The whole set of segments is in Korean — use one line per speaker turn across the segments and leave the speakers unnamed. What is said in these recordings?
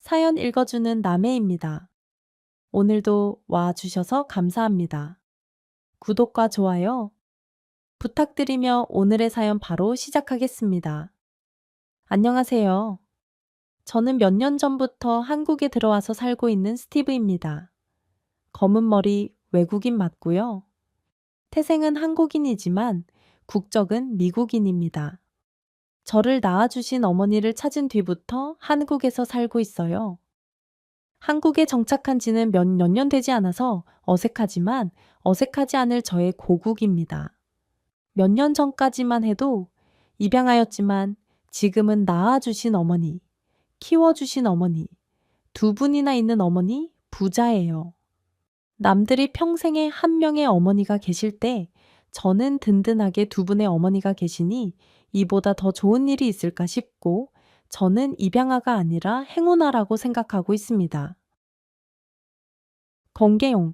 사연 읽어주는 남해입니다. 오늘도 와주셔서 감사합니다. 구독과 좋아요 부탁드리며 오늘의 사연 바로 시작하겠습니다. 안녕하세요. 저는 몇 년 전부터 한국에 들어와서 살고 있는 스티브입니다. 검은 머리 외국인 맞고요. 태생은 한국인이지만 국적은 미국인입니다. 저를 낳아주신 어머니를 찾은 뒤부터 한국에서 살고 있어요. 한국에 정착한 지는 몇 년 되지 않아서 어색하지만 어색하지 않을 저의 고국입니다. 몇 년 전까지만 해도 입양하였지만 지금은 낳아주신 어머니, 키워주신 어머니, 두 분이나 있는 어머니 부자예요. 남들이 평생에 한 명의 어머니가 계실 때 저는 든든하게 두 분의 어머니가 계시니 이보다 더 좋은 일이 있을까 싶고 저는 입양아가 아니라 행운아라고 생각하고 있습니다. 건계용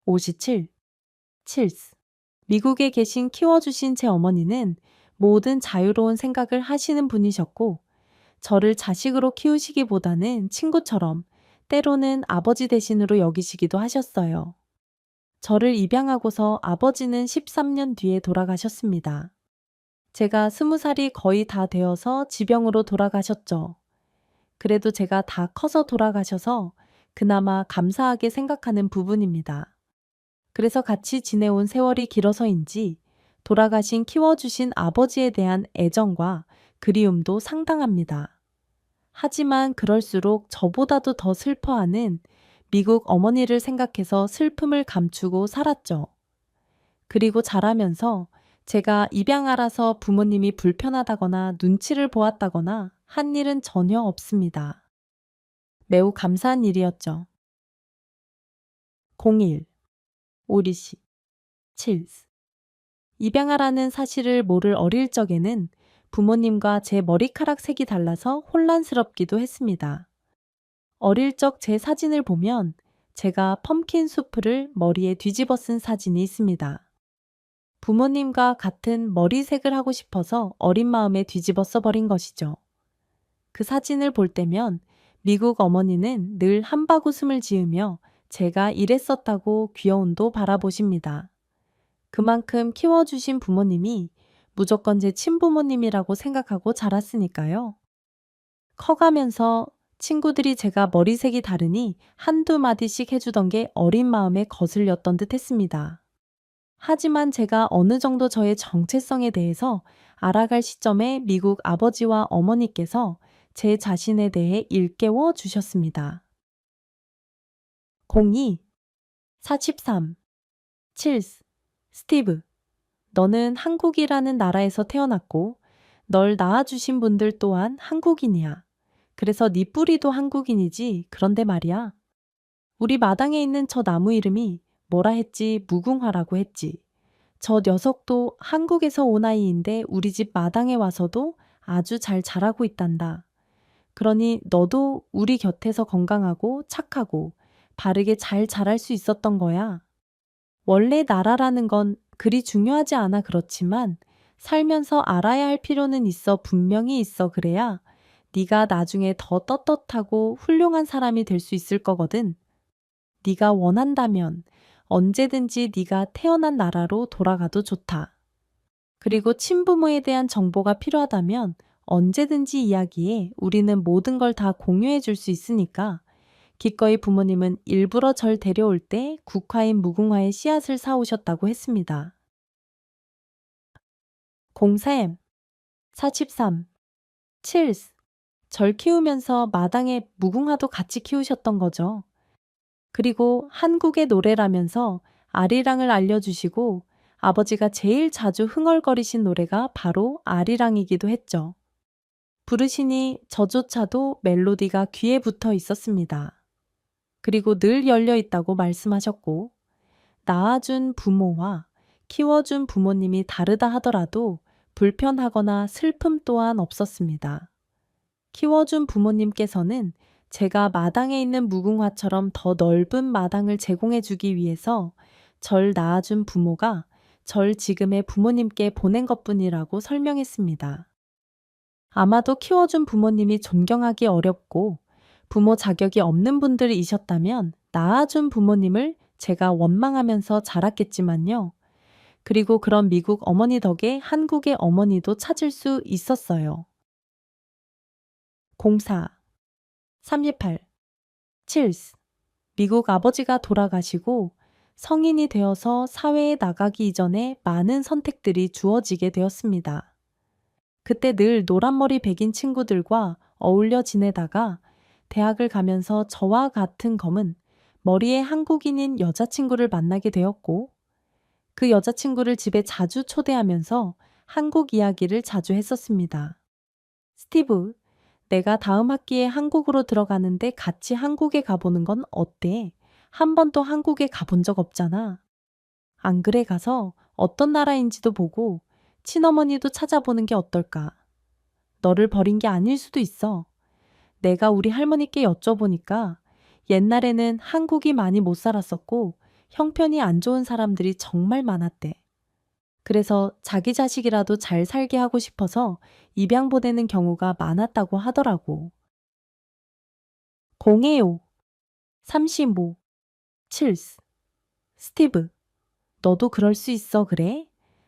57, 칠스. 미국에 계신 키워주신 제 어머니는 모든 자유로운 생각을 하시는 분이셨고 저를 자식으로 키우시기보다는 친구처럼 때로는 아버지 대신으로 여기시기도 하셨어요. 저를 입양하고서 아버지는 13년 뒤에 돌아가셨습니다. 제가 20살이 거의 다 되어서 지병으로 돌아가셨죠. 그래도 제가 다 커서 돌아가셔서 그나마 감사하게 생각하는 부분입니다. 그래서 같이 지내온 세월이 길어서인지 돌아가신 키워주신 아버지에 대한 애정과 그리움도 상당합니다. 하지만 그럴수록 저보다도 더 슬퍼하는 미국 어머니를 생각해서 슬픔을 감추고 살았죠. 그리고 자라면서 제가 입양아라서 부모님이 불편하다거나 눈치를 보았다거나 한 일은 전혀 없습니다. 매우 감사한 일이었죠. 01. 오리씨 7. 입양아라는 사실을 모를 어릴 적에는 부모님과 제 머리카락 색이 달라서 혼란스럽기도 했습니다. 어릴 적 제 사진을 보면 제가 펌킨 수프를 머리에 뒤집어 쓴 사진이 있습니다. 부모님과 같은 머리색을 하고 싶어서 어린 마음에 뒤집어 써버린 것이죠. 그 사진을 볼 때면 미국 어머니는 늘 한바구음을 지으며 제가 이랬었다고 귀여움도 바라보십니다. 그만큼 키워주신 부모님이 무조건 제 친부모님이라고 생각하고 자랐으니까요. 커가면서 친구들이 제가 머리색이 다르니 한두 마디씩 해주던 게 어린 마음에 거슬렸던 듯 했습니다. 하지만 제가 어느 정도 저의 정체성에 대해서 알아갈 시점에 미국 아버지와 어머니께서 제 자신에 대해 일깨워 주셨습니다. 02, 43, 7, 스티브, 너는 한국이라는 나라에서 태어났고 널 낳아주신 분들 또한 한국인이야. 그래서 네 뿌리도 한국인이지. 그런데 말이야. 우리 마당에 있는 저 나무 이름이 뭐라 했지? 무궁화라고 했지. 저 녀석도 한국에서 온 아이인데 우리 집 마당에 와서도 아주 잘 자라고 있단다. 그러니 너도 우리 곁에서 건강하고 착하고 바르게 잘 자랄 수 있었던 거야. 원래 나라라는 건 그리 중요하지 않아 그렇지만 살면서 알아야 할 필요는 있어 분명히 있어 그래야 네가 나중에 더 떳떳하고 훌륭한 사람이 될 수 있을 거거든. 네가 원한다면 언제든지 네가 태어난 나라로 돌아가도 좋다. 그리고 친부모에 대한 정보가 필요하다면 언제든지 이야기해. 우리는 모든 걸 다 공유해 줄 수 있으니까. 기꺼이 부모님은 일부러 절 데려올 때 국화인 무궁화의 씨앗을 사오셨다고 했습니다. 03, 43, 7. 절 키우면서 마당에 무궁화도 같이 키우셨던 거죠. 그리고 한국의 노래라면서 아리랑을 알려주시고 아버지가 제일 자주 흥얼거리신 노래가 바로 아리랑이기도 했죠. 부르시니 저조차도 멜로디가 귀에 붙어 있었습니다. 그리고 늘 열려 있다고 말씀하셨고 낳아준 부모와 키워준 부모님이 다르다 하더라도 불편하거나 슬픔 또한 없었습니다. 키워준 부모님께서는 제가 마당에 있는 무궁화처럼 더 넓은 마당을 제공해 주기 위해서 절 낳아준 부모가 절 지금의 부모님께 보낸 것뿐이라고 설명했습니다. 아마도 키워준 부모님이 존경하기 어렵고 부모 자격이 없는 분들이셨다면 낳아준 부모님을 제가 원망하면서 자랐겠지만요. 그리고 그런 미국 어머니 덕에 한국의 어머니도 찾을 수 있었어요. 04 38 칠스 미국 아버지가 돌아가시고 성인이 되어서 사회에 나가기 이전에 많은 선택들이 주어지게 되었습니다. 그때 늘 노란머리 백인 친구들과 어울려 지내다가 대학을 가면서 저와 같은 검은 머리에 한국인인 여자친구를 만나게 되었고 그 여자친구를 집에 자주 초대하면서 한국 이야기를 자주 했었습니다. 스티브, 내가 다음 학기에 한국으로 들어가는데 같이 한국에 가보는 건 어때? 한 번도 한국에 가본 적 없잖아. 안 그래 가서 어떤 나라인지도 보고 친어머니도 찾아보는 게 어떨까? 너를 버린 게 아닐 수도 있어. 내가 우리 할머니께 여쭤보니까 옛날에는 한국이 많이 못 살았었고 형편이 안 좋은 사람들이 정말 많았대. 그래서 자기 자식이라도 잘 살게 하고 싶어서 입양 보내는 경우가 많았다고 하더라고. 025 35 칠스 스티브, 너도 그럴 수 있어, 그래?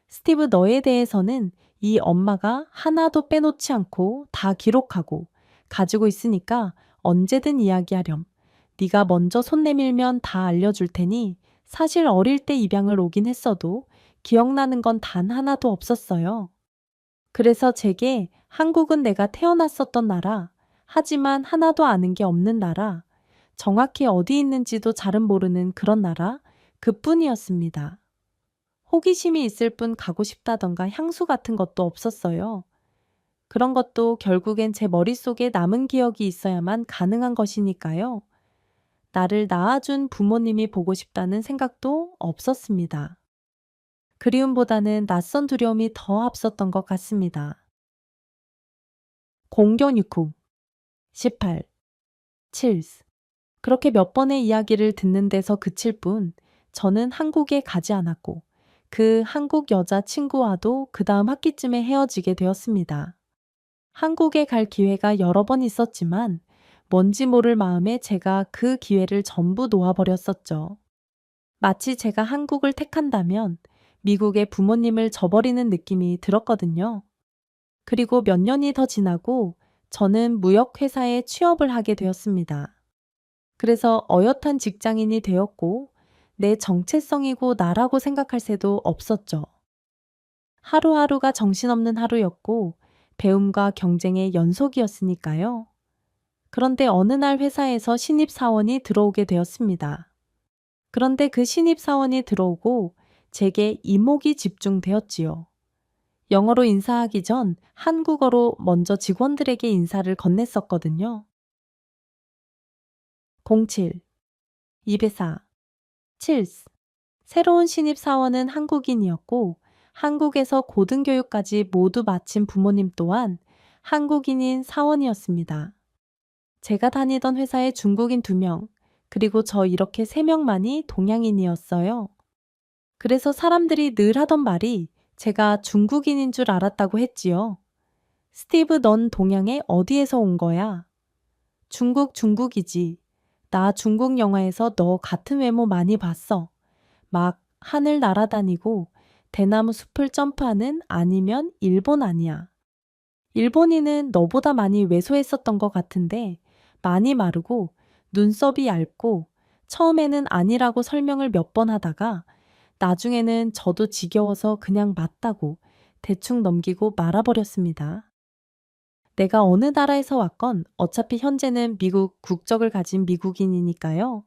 스티브, 너에 대해서는 이 엄마가 하나도 빼놓지 않고 다 기록하고 가지고 있으니까 언제든 이야기하렴. 네가 먼저 손 내밀면 다 알려줄 테니 사실 어릴 때 입양을 오긴 했어도 기억나는 건 단 하나도 없었어요. 그래서 제게 한국은 내가 태어났었던 나라, 하지만 하나도 아는 게 없는 나라, 정확히 어디 있는지도 잘은 모르는 그런 나라, 그뿐이었습니다. 호기심이 있을 뿐 가고 싶다던가 향수 같은 것도 없었어요. 그런 것도 결국엔 제 머릿속에 남은 기억이 있어야만 가능한 것이니까요. 나를 낳아준 부모님이 보고 싶다는 생각도 없었습니다. 그리움보다는 낯선 두려움이 더 앞섰던 것 같습니다. 공견 6후 18 칠스 그렇게 몇 번의 이야기를 듣는 데서 그칠 뿐 저는 한국에 가지 않았고 그 한국 여자 친구와도 그 다음 학기쯤에 헤어지게 되었습니다. 한국에 갈 기회가 여러 번 있었지만 뭔지 모를 마음에 제가 그 기회를 전부 놓아버렸었죠. 마치 제가 한국을 택한다면 미국의 부모님을 저버리는 느낌이 들었거든요. 그리고 몇 년이 더 지나고 저는 무역회사에 취업을 하게 되었습니다. 그래서 어엿한 직장인이 되었고 내 정체성이고 나라고 생각할 새도 없었죠. 하루하루가 정신없는 하루였고 배움과 경쟁의 연속이었으니까요. 그런데 어느 날 회사에서 신입사원이 들어오게 되었습니다. 그런데 그 신입사원이 들어오고 제게 이목이 집중되었지요. 영어로 인사하기 전 한국어로 먼저 직원들에게 인사를 건넸었거든요. 07 204 칠스 새로운 신입사원은 한국인이었고 한국에서 고등교육까지 모두 마친 부모님 또한 한국인인 사원이었습니다. 제가 다니던 회사에 중국인 2명, 그리고 저 이렇게 3명만이 동양인이었어요. 그래서 사람들이 늘 하던 말이 제가 중국인인 줄 알았다고 했지요. 스티브, 넌 동양에 어디에서 온 거야? 중국이지. 나 중국 영화에서 너 같은 외모 많이 봤어. 막 하늘 날아다니고 대나무 숲을 점프하는 아니면 일본 아니야. 일본인은 너보다 많이 왜소했었던 것 같은데 많이 마르고 눈썹이 얇고 처음에는 아니라고 설명을 몇 번 하다가 나중에는 저도 지겨워서 그냥 맞다고 대충 넘기고 말아버렸습니다. 내가 어느 나라에서 왔건 어차피 현재는 미국 국적을 가진 미국인이니까요.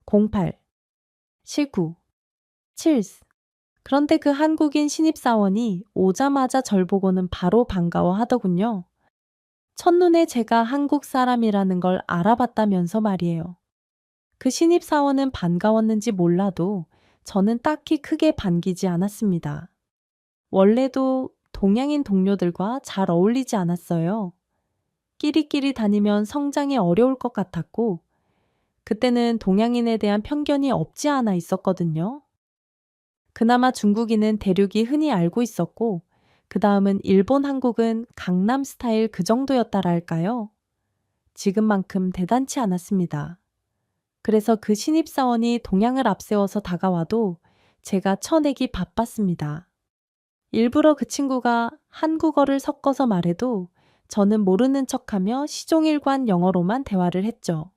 08 19 칠스 그런데 그 한국인 신입사원이 오자마자 절 보고는 바로 반가워하더군요. 첫눈에 제가 한국 사람이라는 걸 알아봤다면서 말이에요. 그 신입사원은 반가웠는지 몰라도 저는 딱히 크게 반기지 않았습니다. 원래도 동양인 동료들과 잘 어울리지 않았어요. 끼리끼리 다니면 성장이 어려울 것 같았고, 그때는 동양인에 대한 편견이 없지 않아 있었거든요. 그나마 중국인은 대륙이 흔히 알고 있었고, 그 다음은 일본, 한국은 강남 스타일 그 정도였다랄까요. 지금만큼 대단치 않았습니다. 그래서 그 신입사원이 동향을 앞세워서 다가와도 제가 쳐내기 바빴습니다. 일부러 그 친구가 한국어를 섞어서 말해도 저는 모르는 척하며 시종일관 영어로만 대화를 했죠.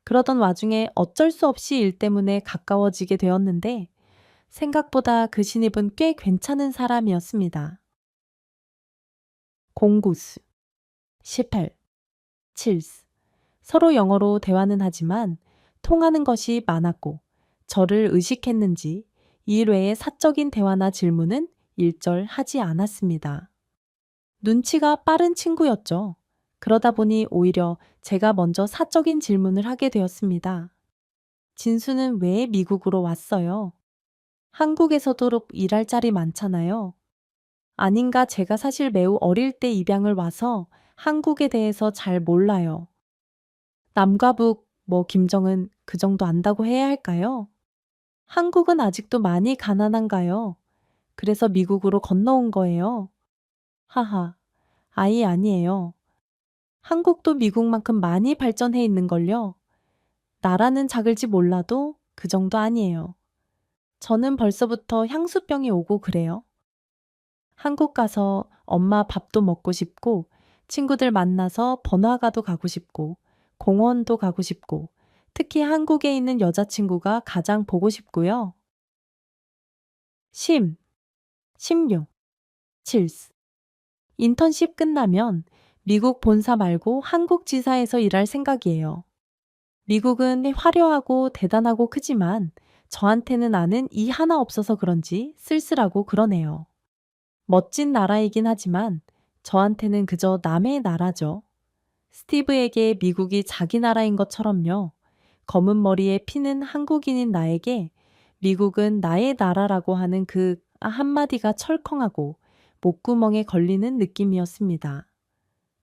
그러던 와중에 어쩔 수 없이 일 때문에 가까워지게 되었는데 생각보다 그 신입은 꽤 괜찮은 사람이었습니다. 공구수 18, 칠스 서로 영어로 대화는 하지만 통하는 것이 많았고 저를 의식했는지 일 외의 사적인 대화나 질문은 일절 하지 않았습니다. 눈치가 빠른 친구였죠. 그러다 보니 오히려 제가 먼저 사적인 질문을 하게 되었습니다. 진수는 왜 미국으로 왔어요? 한국에서도 일할 자리 많잖아요. 아닌가 제가 사실 매우 어릴 때 입양을 와서 한국에 대해서 잘 몰라요. 남과 북, 김정은 그 정도 안다고 해야 할까요? 한국은 아직도 많이 가난한가요? 그래서 미국으로 건너온 거예요. 하하, 아예 아니에요. 한국도 미국만큼 많이 발전해 있는걸요. 나라는 작을지 몰라도 그 정도 아니에요. 저는 벌써부터 향수병이 오고 그래요. 한국 가서 엄마 밥도 먹고 싶고, 친구들 만나서 번화가도 가고 싶고, 공원도 가고 싶고, 특히 한국에 있는 여자친구가 가장 보고 싶고요. 16, 칠스. 인턴십 끝나면 미국 본사 말고 한국 지사에서 일할 생각이에요. 미국은 화려하고 대단하고 크지만 저한테는 아는 이 하나 없어서 그런지 쓸쓸하고 그러네요. 멋진 나라이긴 하지만 저한테는 그저 남의 나라죠. 스티브에게 미국이 자기 나라인 것처럼요. 검은 머리에 피는 한국인인 나에게 미국은 나의 나라라고 하는 그 한마디가 철컹하고 목구멍에 걸리는 느낌이었습니다.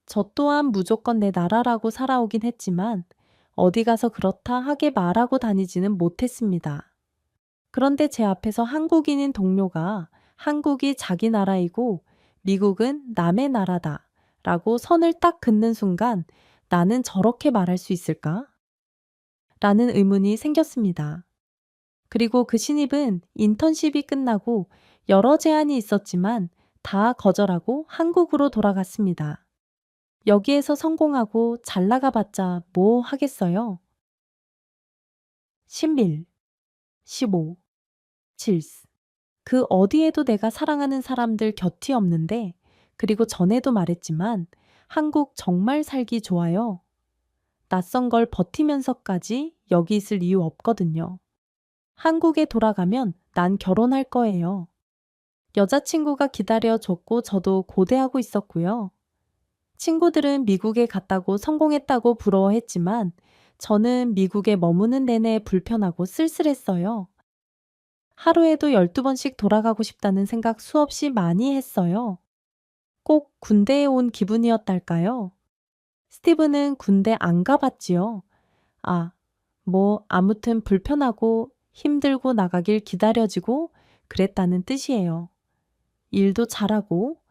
저 또한 무조건 내 나라라고 살아오긴 했지만 어디 가서 그렇다 하게 말하고 다니지는 못했습니다. 그런데 제 앞에서 한국인인 동료가 한국이 자기 나라이고 미국은 남의 나라다 라고 선을 딱 긋는 순간 나는 저렇게 말할 수 있을까? 라는 의문이 생겼습니다. 그리고 그 신입은 인턴십이 끝나고 여러 제안이 있었지만 다 거절하고 한국으로 돌아갔습니다. 여기에서 성공하고 잘 나가봤자 뭐 하겠어요? 11, 15, 칠스. 그 어디에도 내가 사랑하는 사람들 곁이 없는데, 그리고 전에도 말했지만 한국 정말 살기 좋아요. 낯선 걸 버티면서까지 여기 있을 이유 없거든요. 한국에 돌아가면 난 결혼할 거예요. 여자친구가 기다려줬고 저도 고대하고 있었고요. 친구들은 미국에 갔다고 성공했다고 부러워했지만 저는 미국에 머무는 내내 불편하고 쓸쓸했어요. 하루에도 12번씩 돌아가고 싶다는 생각 수없이 많이 했어요. 꼭 군대에 온 기분이었달까요? 스티브는 군대 안 가봤지요. 아무튼 불편하고 힘들고 나가길 기다려지고 그랬다는 뜻이에요. 일도 잘하고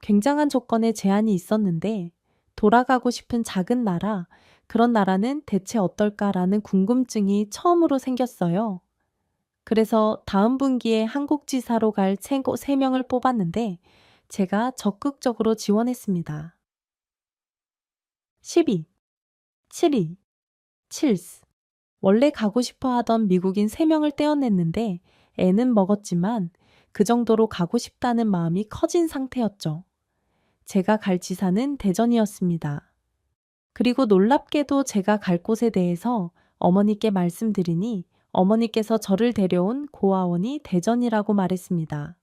굉장한 조건에 제한이 있었는데 돌아가고 싶은 작은 나라, 그런 나라는 대체 어떨까라는 궁금증이 처음으로 생겼어요. 그래서 다음 분기에 한국지사로 갈 3명을 뽑았는데 제가 적극적으로 지원했습니다. 12, 72, 칠스. 원래 가고 싶어 하던 미국인 3명을 떼어냈는데 애는 먹었지만 그 정도로 가고 싶다는 마음이 커진 상태였죠. 제가 갈 지사는 대전이었습니다. 그리고 놀랍게도 제가 갈 곳에 대해서 어머니께 말씀드리니 어머니께서 저를 데려온 고아원이 대전이라고 말했습니다.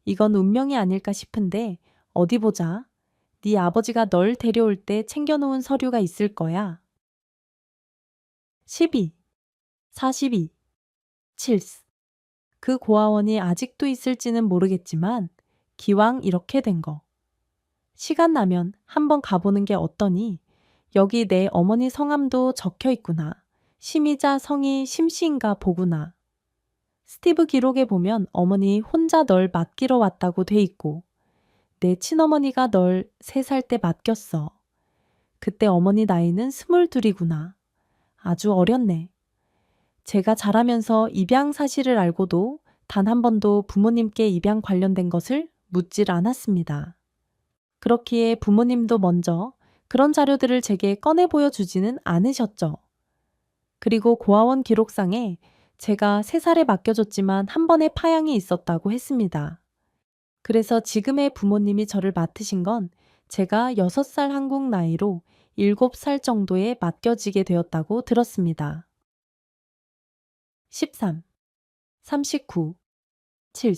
이건 운명이 아닐까 싶은데 어디 보자. 네 아버지가 널 데려올 때 챙겨놓은 서류가 있을 거야. 12, 42, 칠스. 그 고아원이 아직도 있을지는 모르겠지만 기왕 이렇게 된 거. 시간 나면 한번 가보는 게 어떠니? 여기 내 어머니 성함도 적혀 있구나. 심이자 성이 심씨인가 보구나. 스티브 기록에 보면 어머니 혼자 널 맡기러 왔다고 돼 있고 내 친어머니가 널 3살 때 맡겼어. 그때 어머니 나이는 22이구나. 아주 어렸네. 제가 자라면서 입양 사실을 알고도 단 한 번도 부모님께 입양 관련된 것을 묻질 않았습니다. 그렇기에 부모님도 먼저 그런 자료들을 제게 꺼내 보여주지는 않으셨죠. 그리고 고아원 기록상에 제가 3살에 맡겨줬지만 한 번의 파양이 있었다고 했습니다. 그래서 지금의 부모님이 저를 맡으신 건 제가 6살 한국 나이로 7살 정도에 맡겨지게 되었다고 들었습니다. 13, 39, 7.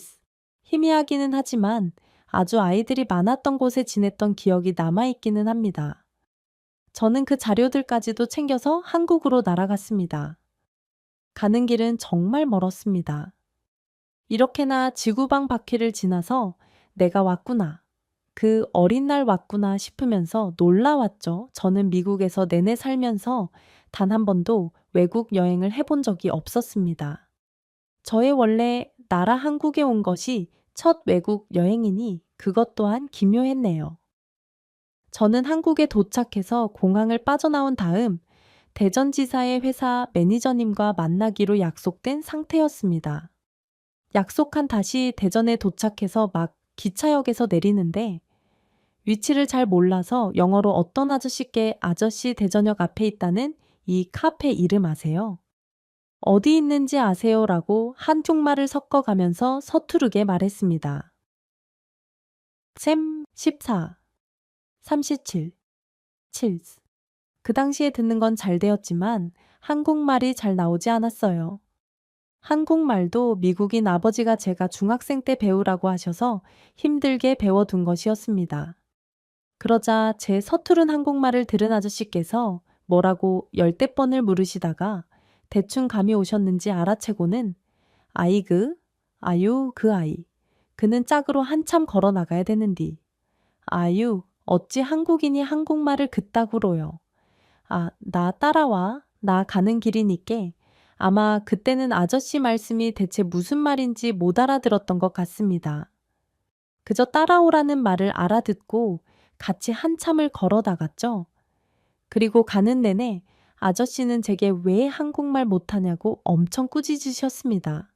희미하기는 하지만 아주 아이들이 많았던 곳에 지냈던 기억이 남아있기는 합니다. 저는 그 자료들까지도 챙겨서 한국으로 날아갔습니다. 가는 길은 정말 멀었습니다. 이렇게나 지구방 바퀴를 지나서 내가 왔구나. 그 어린 날 왔구나 싶으면서 놀라웠죠. 저는 미국에서 내내 살면서 단 한 번도 외국 여행을 해본 적이 없었습니다. 저의 원래 나라 한국에 온 것이 첫 외국 여행이니 그것 또한 기묘했네요. 저는 한국에 도착해서 공항을 빠져나온 다음 대전지사의 회사 매니저님과 만나기로 약속된 상태였습니다. 약속한 다시 대전에 도착해서 막 기차역에서 내리는데 위치를 잘 몰라서 영어로 어떤 아저씨께 아저씨 대전역 앞에 있다는 이 카페 이름 아세요? 어디 있는지 아세요? 라고 한쪽말을 섞어가면서 서투르게 말했습니다. 샘 14, 37, 7. 그 당시에 듣는 건 잘 되었지만 한국말이 잘 나오지 않았어요. 한국말도 미국인 아버지가 제가 중학생 때 배우라고 하셔서 힘들게 배워둔 것이었습니다. 그러자 제 서투른 한국말을 들은 아저씨께서 뭐라고 열댓 번을 물으시다가 대충 감이 오셨는지 알아채고는 아이그, 아유 그 아이. 그는 짝으로 한참 걸어 나가야 되는디. 아유, 어찌 한국인이 한국말을 그따구로요. 아, 나 따라와. 나 가는 길이니께 아마 그때는 아저씨 말씀이 대체 무슨 말인지 못 알아들었던 것 같습니다. 그저 따라오라는 말을 알아듣고 같이 한참을 걸어 나갔죠. 그리고 가는 내내 아저씨는 제게 왜 한국말 못하냐고 엄청 꾸짖으셨습니다.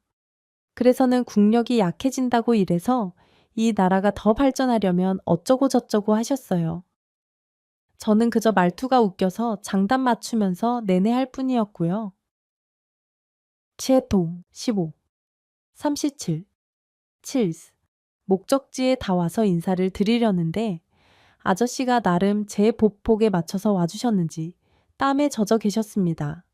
그래서는 국력이 약해진다고 이래서 이 나라가 더 발전하려면 어쩌고 저쩌고 하셨어요. 저는 그저 말투가 웃겨서 장단 맞추면서 내내할 뿐이었고요. 치에통 15, 37, 7. 목적지에 다 와서 인사를 드리려는데 아저씨가 나름 제 보폭에 맞춰서 와주셨는지 땀에 젖어 계셨습니다.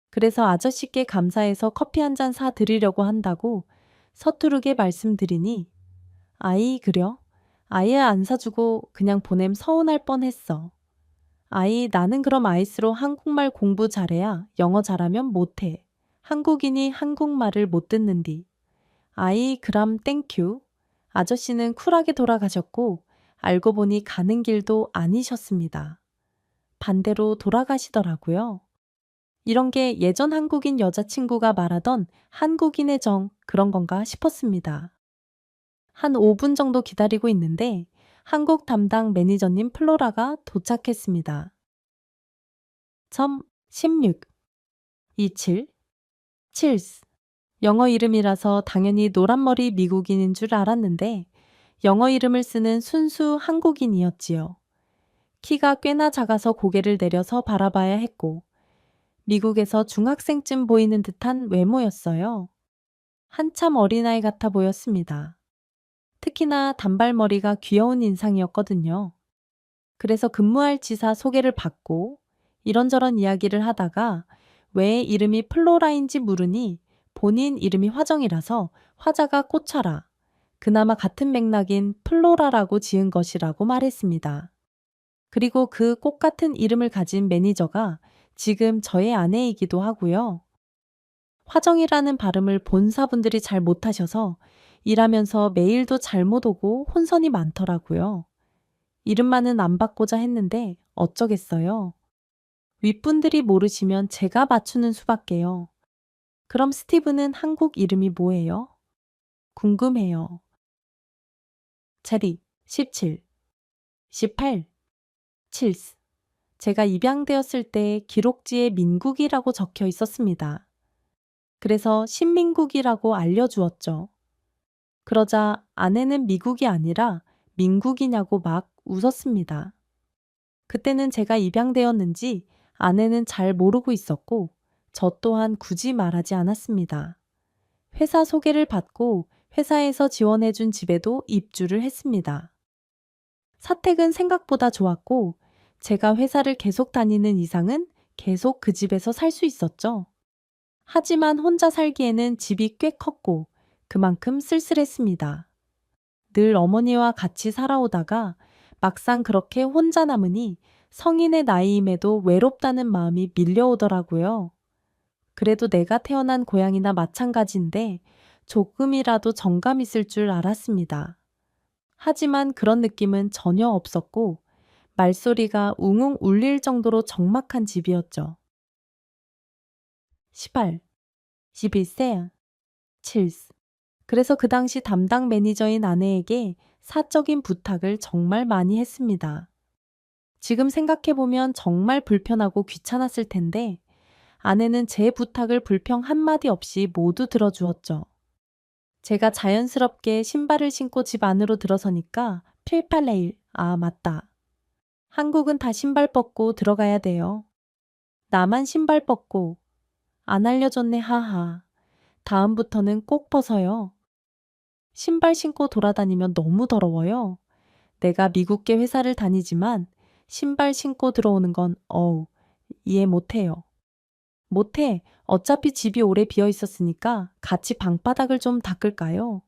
그래서 아저씨께 감사해서 커피 한 잔 사드리려고 한다고 서투르게 말씀드리니 아이 그려? 아예 안 사주고 그냥 보냄 서운할 뻔했어. 아이 나는 그럼 아이스로 한국말 공부 잘해야 영어 잘하면 못해. 한국인이 한국말을 못 듣는디. 아이 그람 땡큐. 아저씨는 쿨하게 돌아가셨고 알고 보니 가는 길도 아니셨습니다. 반대로 돌아가시더라고요. 이런 게 예전 한국인 여자친구가 말하던 한국인의 정 그런 건가 싶었습니다. 한 5분 정도 기다리고 있는데 한국 담당 매니저님 플로라가 도착했습니다. 점 16, 27, 7. 영어 이름이라서 당연히 노란머리 미국인인 줄 알았는데 영어 이름을 쓰는 순수 한국인이었지요. 키가 꽤나 작아서 고개를 내려서 바라봐야 했고 미국에서 중학생쯤 보이는 듯한 외모였어요. 한참 어린아이 같아 보였습니다. 특히나 단발머리가 귀여운 인상이었거든요. 그래서 근무할 지사 소개를 받고 이런저런 이야기를 하다가 왜 이름이 플로라인지 물으니 본인 이름이 화정이라서 화자가 꽃쳐라. 그나마 같은 맥락인 플로라라고 지은 것이라고 말했습니다. 그리고 그 꽃 같은 이름을 가진 매니저가 지금 저의 아내이기도 하고요. 화정이라는 발음을 본사분들이 잘 못하셔서 일하면서 메일도 잘못 오고 혼선이 많더라고요. 이름만은 안 바꾸자 했는데 어쩌겠어요. 윗분들이 모르시면 제가 맞추는 수밖에요. 그럼 스티브는 한국 이름이 뭐예요? 궁금해요. 체리 17, 18, 7. 제가 입양되었을 때 기록지에 민국이라고 적혀 있었습니다. 그래서 신민국이라고 알려주었죠. 그러자 아내는 미국이 아니라 민국이냐고 막 웃었습니다. 그때는 제가 입양되었는지 아내는 잘 모르고 있었고 저 또한 굳이 말하지 않았습니다. 회사 소개를 받고 회사에서 지원해준 집에도 입주를 했습니다. 사택은 생각보다 좋았고 제가 회사를 계속 다니는 이상은 계속 그 집에서 살 수 있었죠. 하지만 혼자 살기에는 집이 꽤 컸고 그만큼 쓸쓸했습니다. 늘 어머니와 같이 살아오다가 막상 그렇게 혼자 남으니 성인의 나이임에도 외롭다는 마음이 밀려오더라고요. 그래도 내가 태어난 고향이나 마찬가지인데 조금이라도 정감 있을 줄 알았습니다. 하지만 그런 느낌은 전혀 없었고 말소리가 웅웅 울릴 정도로 적막한 집이었죠. 18. 11세. 7. 그래서 그 당시 담당 매니저인 아내에게 사적인 부탁을 정말 많이 했습니다. 지금 생각해보면 정말 불편하고 귀찮았을 텐데 아내는 제 부탁을 불평 한마디 없이 모두 들어주었죠. 제가 자연스럽게 신발을 신고 집 안으로 들어서니까 필팔레일, 아 맞다. 한국은 다 신발 벗고 들어가야 돼요. 나만 신발 벗고. 안 알려줬네 하하. 다음부터는 꼭 벗어요. 신발 신고 돌아다니면 너무 더러워요. 내가 미국계 회사를 다니지만 신발 신고 들어오는 건 이해 못해요. 못해. 어차피 집이 오래 비어 있었으니까 같이 방바닥을 좀 닦을까요?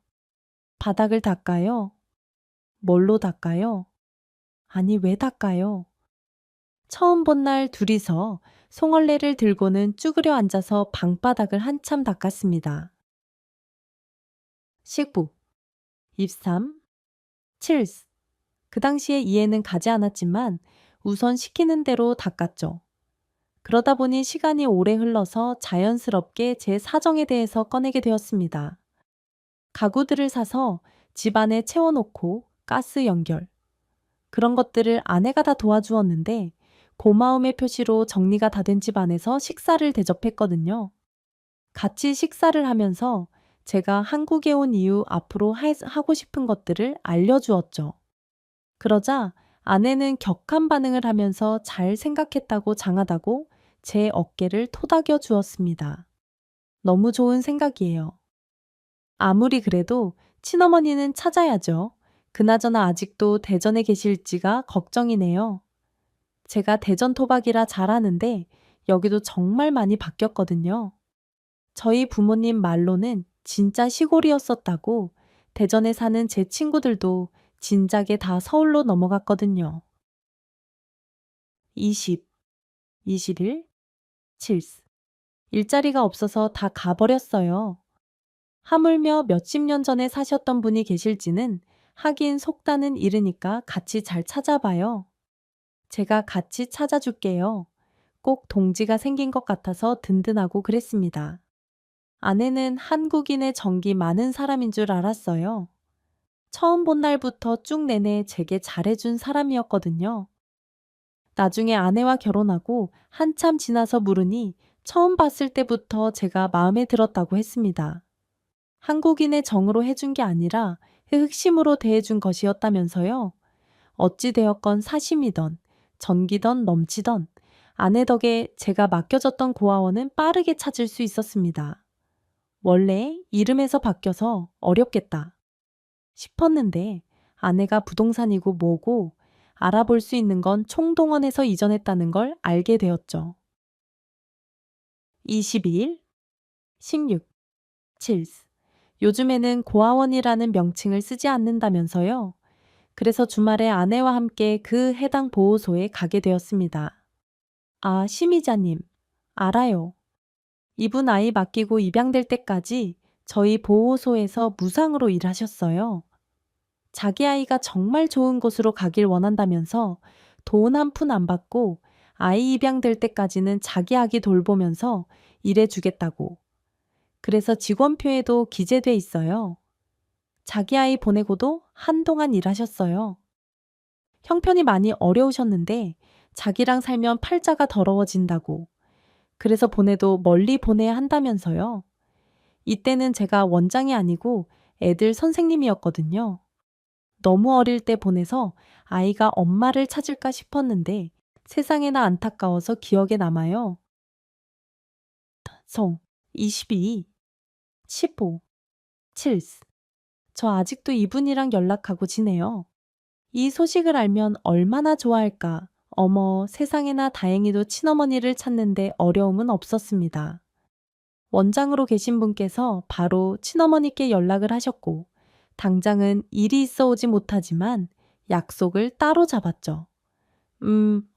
바닥을 닦아요? 뭘로 닦아요? 아니, 왜 닦아요? 처음 본 날 둘이서 송얼레를 들고는 쭈그려 앉아서 방바닥을 한참 닦았습니다. 19. 23. 7. 그 당시에 이해는 가지 않았지만 우선 시키는 대로 닦았죠. 그러다 보니 시간이 오래 흘러서 자연스럽게 제 사정에 대해서 꺼내게 되었습니다. 가구들을 사서 집 안에 채워놓고 가스 연결. 그런 것들을 아내가 다 도와주었는데 고마움의 표시로 정리가 다 된 집 안에서 식사를 대접했거든요. 같이 식사를 하면서 제가 한국에 온 이후 앞으로 하고 싶은 것들을 알려주었죠. 그러자 아내는 격한 반응을 하면서 잘 생각했다고 장하다고 제 어깨를 토닥여 주었습니다. 너무 좋은 생각이에요. 아무리 그래도 친어머니는 찾아야죠. 그나저나 아직도 대전에 계실지가 걱정이네요. 제가 대전 토박이라 잘하는데 여기도 정말 많이 바뀌었거든요. 저희 부모님 말로는 진짜 시골이었었다고 대전에 사는 제 친구들도 진작에 다 서울로 넘어갔거든요. 20, 21, 7. 일자리가 없어서 다 가버렸어요. 하물며 몇십 년 전에 사셨던 분이 계실지는 하긴 속단은 이르니까 같이 잘 찾아봐요. 제가 같이 찾아줄게요. 꼭 동지가 생긴 것 같아서 든든하고 그랬습니다. 아내는 한국인의 정이 많은 사람인 줄 알았어요. 처음 본 날부터 쭉 내내 제게 잘해준 사람이었거든요. 나중에 아내와 결혼하고 한참 지나서 물으니 처음 봤을 때부터 제가 마음에 들었다고 했습니다. 한국인의 정으로 해준 게 아니라 흑심으로 대해준 것이었다면서요. 어찌되었건 사심이던 전기던 넘치던 아내 덕에 제가 맡겨졌던 고아원은 빠르게 찾을 수 있었습니다. 원래 이름에서 바뀌어서 어렵겠다 싶었는데 아내가 부동산이고 뭐고 알아볼 수 있는 건 총동원해서 이전했다는 걸 알게 되었죠. 22일 16, 7. 요즘에는 고아원이라는 명칭을 쓰지 않는다면서요. 그래서 주말에 아내와 함께 그 해당 보호소에 가게 되었습니다. 아, 심의자님. 알아요. 이분 아이 맡기고 입양될 때까지 저희 보호소에서 무상으로 일하셨어요. 자기 아이가 정말 좋은 곳으로 가길 원한다면서 돈 한 푼 안 받고 아이 입양될 때까지는 자기 아기 돌보면서 일해주겠다고. 그래서 직원표에도 기재돼 있어요. 자기 아이 보내고도 한동안 일하셨어요. 형편이 많이 어려우셨는데 자기랑 살면 팔자가 더러워진다고. 그래서 보내도 멀리 보내야 한다면서요. 이때는 제가 원장이 아니고 애들 선생님이었거든요. 너무 어릴 때 보내서 아이가 엄마를 찾을까 싶었는데 세상에나 안타까워서 기억에 남아요. 성 22, 15, 7. 저 아직도 이분이랑 연락하고 지내요. 이 소식을 알면 얼마나 좋아할까. 어머, 세상에나 다행히도 친어머니를 찾는데 어려움은 없었습니다. 원장으로 계신 분께서 바로 친어머니께 연락을 하셨고, 당장은 일이 있어 오지 못하지만 약속을 따로 잡았죠.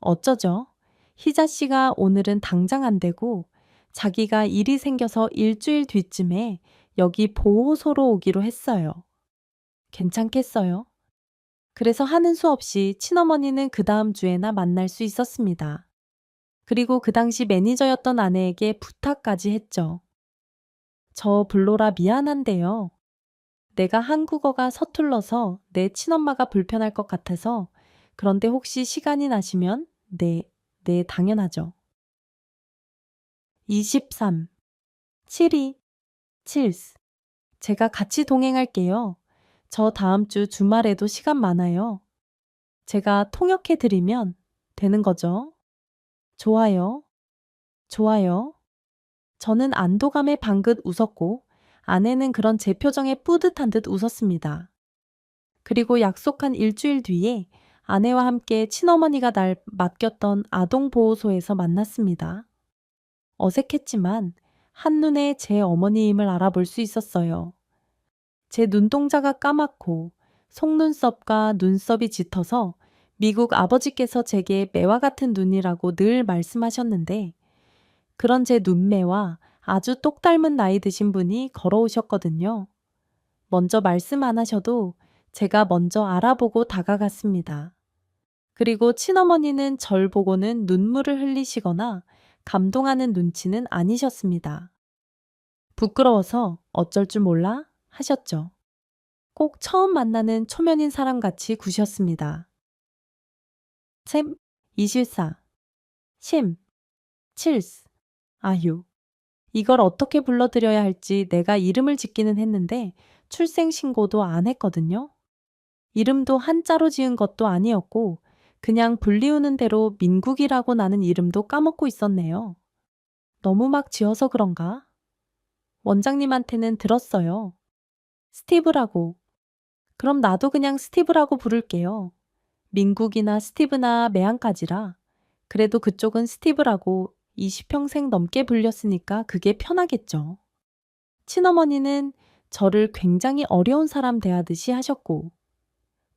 어쩌죠? 희자 씨가 오늘은 당장 안 되고, 자기가 일이 생겨서 일주일 뒤쯤에 여기 보호소로 오기로 했어요. 괜찮겠어요? 그래서 하는 수 없이 친어머니는 그 다음 주에나 만날 수 있었습니다. 그리고 그 당시 매니저였던 아내에게 부탁까지 했죠. 저 블로라 미안한데요. 내가 한국어가 서툴러서 내 친엄마가 불편할 것 같아서 그런데 혹시 시간이 나시면 네, 당연하죠. 23, 72, 7. 제가 같이 동행할게요. 저 다음 주 주말에도 시간 많아요. 제가 통역해 드리면 되는 거죠? 좋아요. 좋아요. 저는 안도감에 방긋 웃었고 아내는 그런 제 표정에 뿌듯한 듯 웃었습니다. 그리고 약속한 일주일 뒤에 아내와 함께 친어머니가 날 맡겼던 아동보호소에서 만났습니다. 어색했지만 한눈에 제 어머니임을 알아볼 수 있었어요. 제 눈동자가 까맣고 속눈썹과 눈썹이 짙어서 미국 아버지께서 제게 매와 같은 눈이라고 늘 말씀하셨는데 그런 제 눈매와 아주 똑 닮은 나이 드신 분이 걸어오셨거든요. 먼저 말씀 안 하셔도 제가 먼저 알아보고 다가갔습니다. 그리고 친어머니는 절 보고는 눈물을 흘리시거나 감동하는 눈치는 아니셨습니다. 부끄러워서 어쩔 줄 몰라 하셨죠. 꼭 처음 만나는 초면인 사람같이 구셨습니다. 샘, 이실사, 심, 칠스, 아휴. 이걸 어떻게 불러드려야 할지 내가 이름을 짓기는 했는데 출생신고도 안 했거든요. 이름도 한자로 지은 것도 아니었고 그냥 불리우는 대로 민국이라고 나는 이름도 까먹고 있었네요. 너무 막 지어서 그런가? 원장님한테는 들었어요. 스티브라고. 그럼 나도 그냥 스티브라고 부를게요. 민국이나 스티브나 매한까지라. 그래도 그쪽은 스티브라고 20평생 넘게 불렸으니까 그게 편하겠죠. 친어머니는 저를 굉장히 어려운 사람 대하듯이 하셨고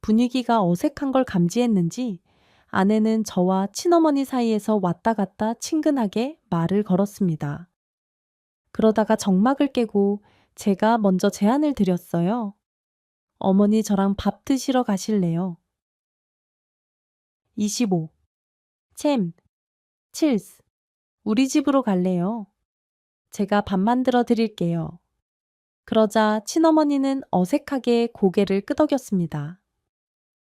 분위기가 어색한 걸 감지했는지 아내는 저와 친어머니 사이에서 왔다 갔다 친근하게 말을 걸었습니다. 그러다가 정막을 깨고 제가 먼저 제안을 드렸어요. 어머니 저랑 밥 드시러 가실래요? 25. 챔, 칠스. 우리 집으로 갈래요? 제가 밥 만들어 드릴게요. 그러자 친어머니는 어색하게 고개를 끄덕였습니다.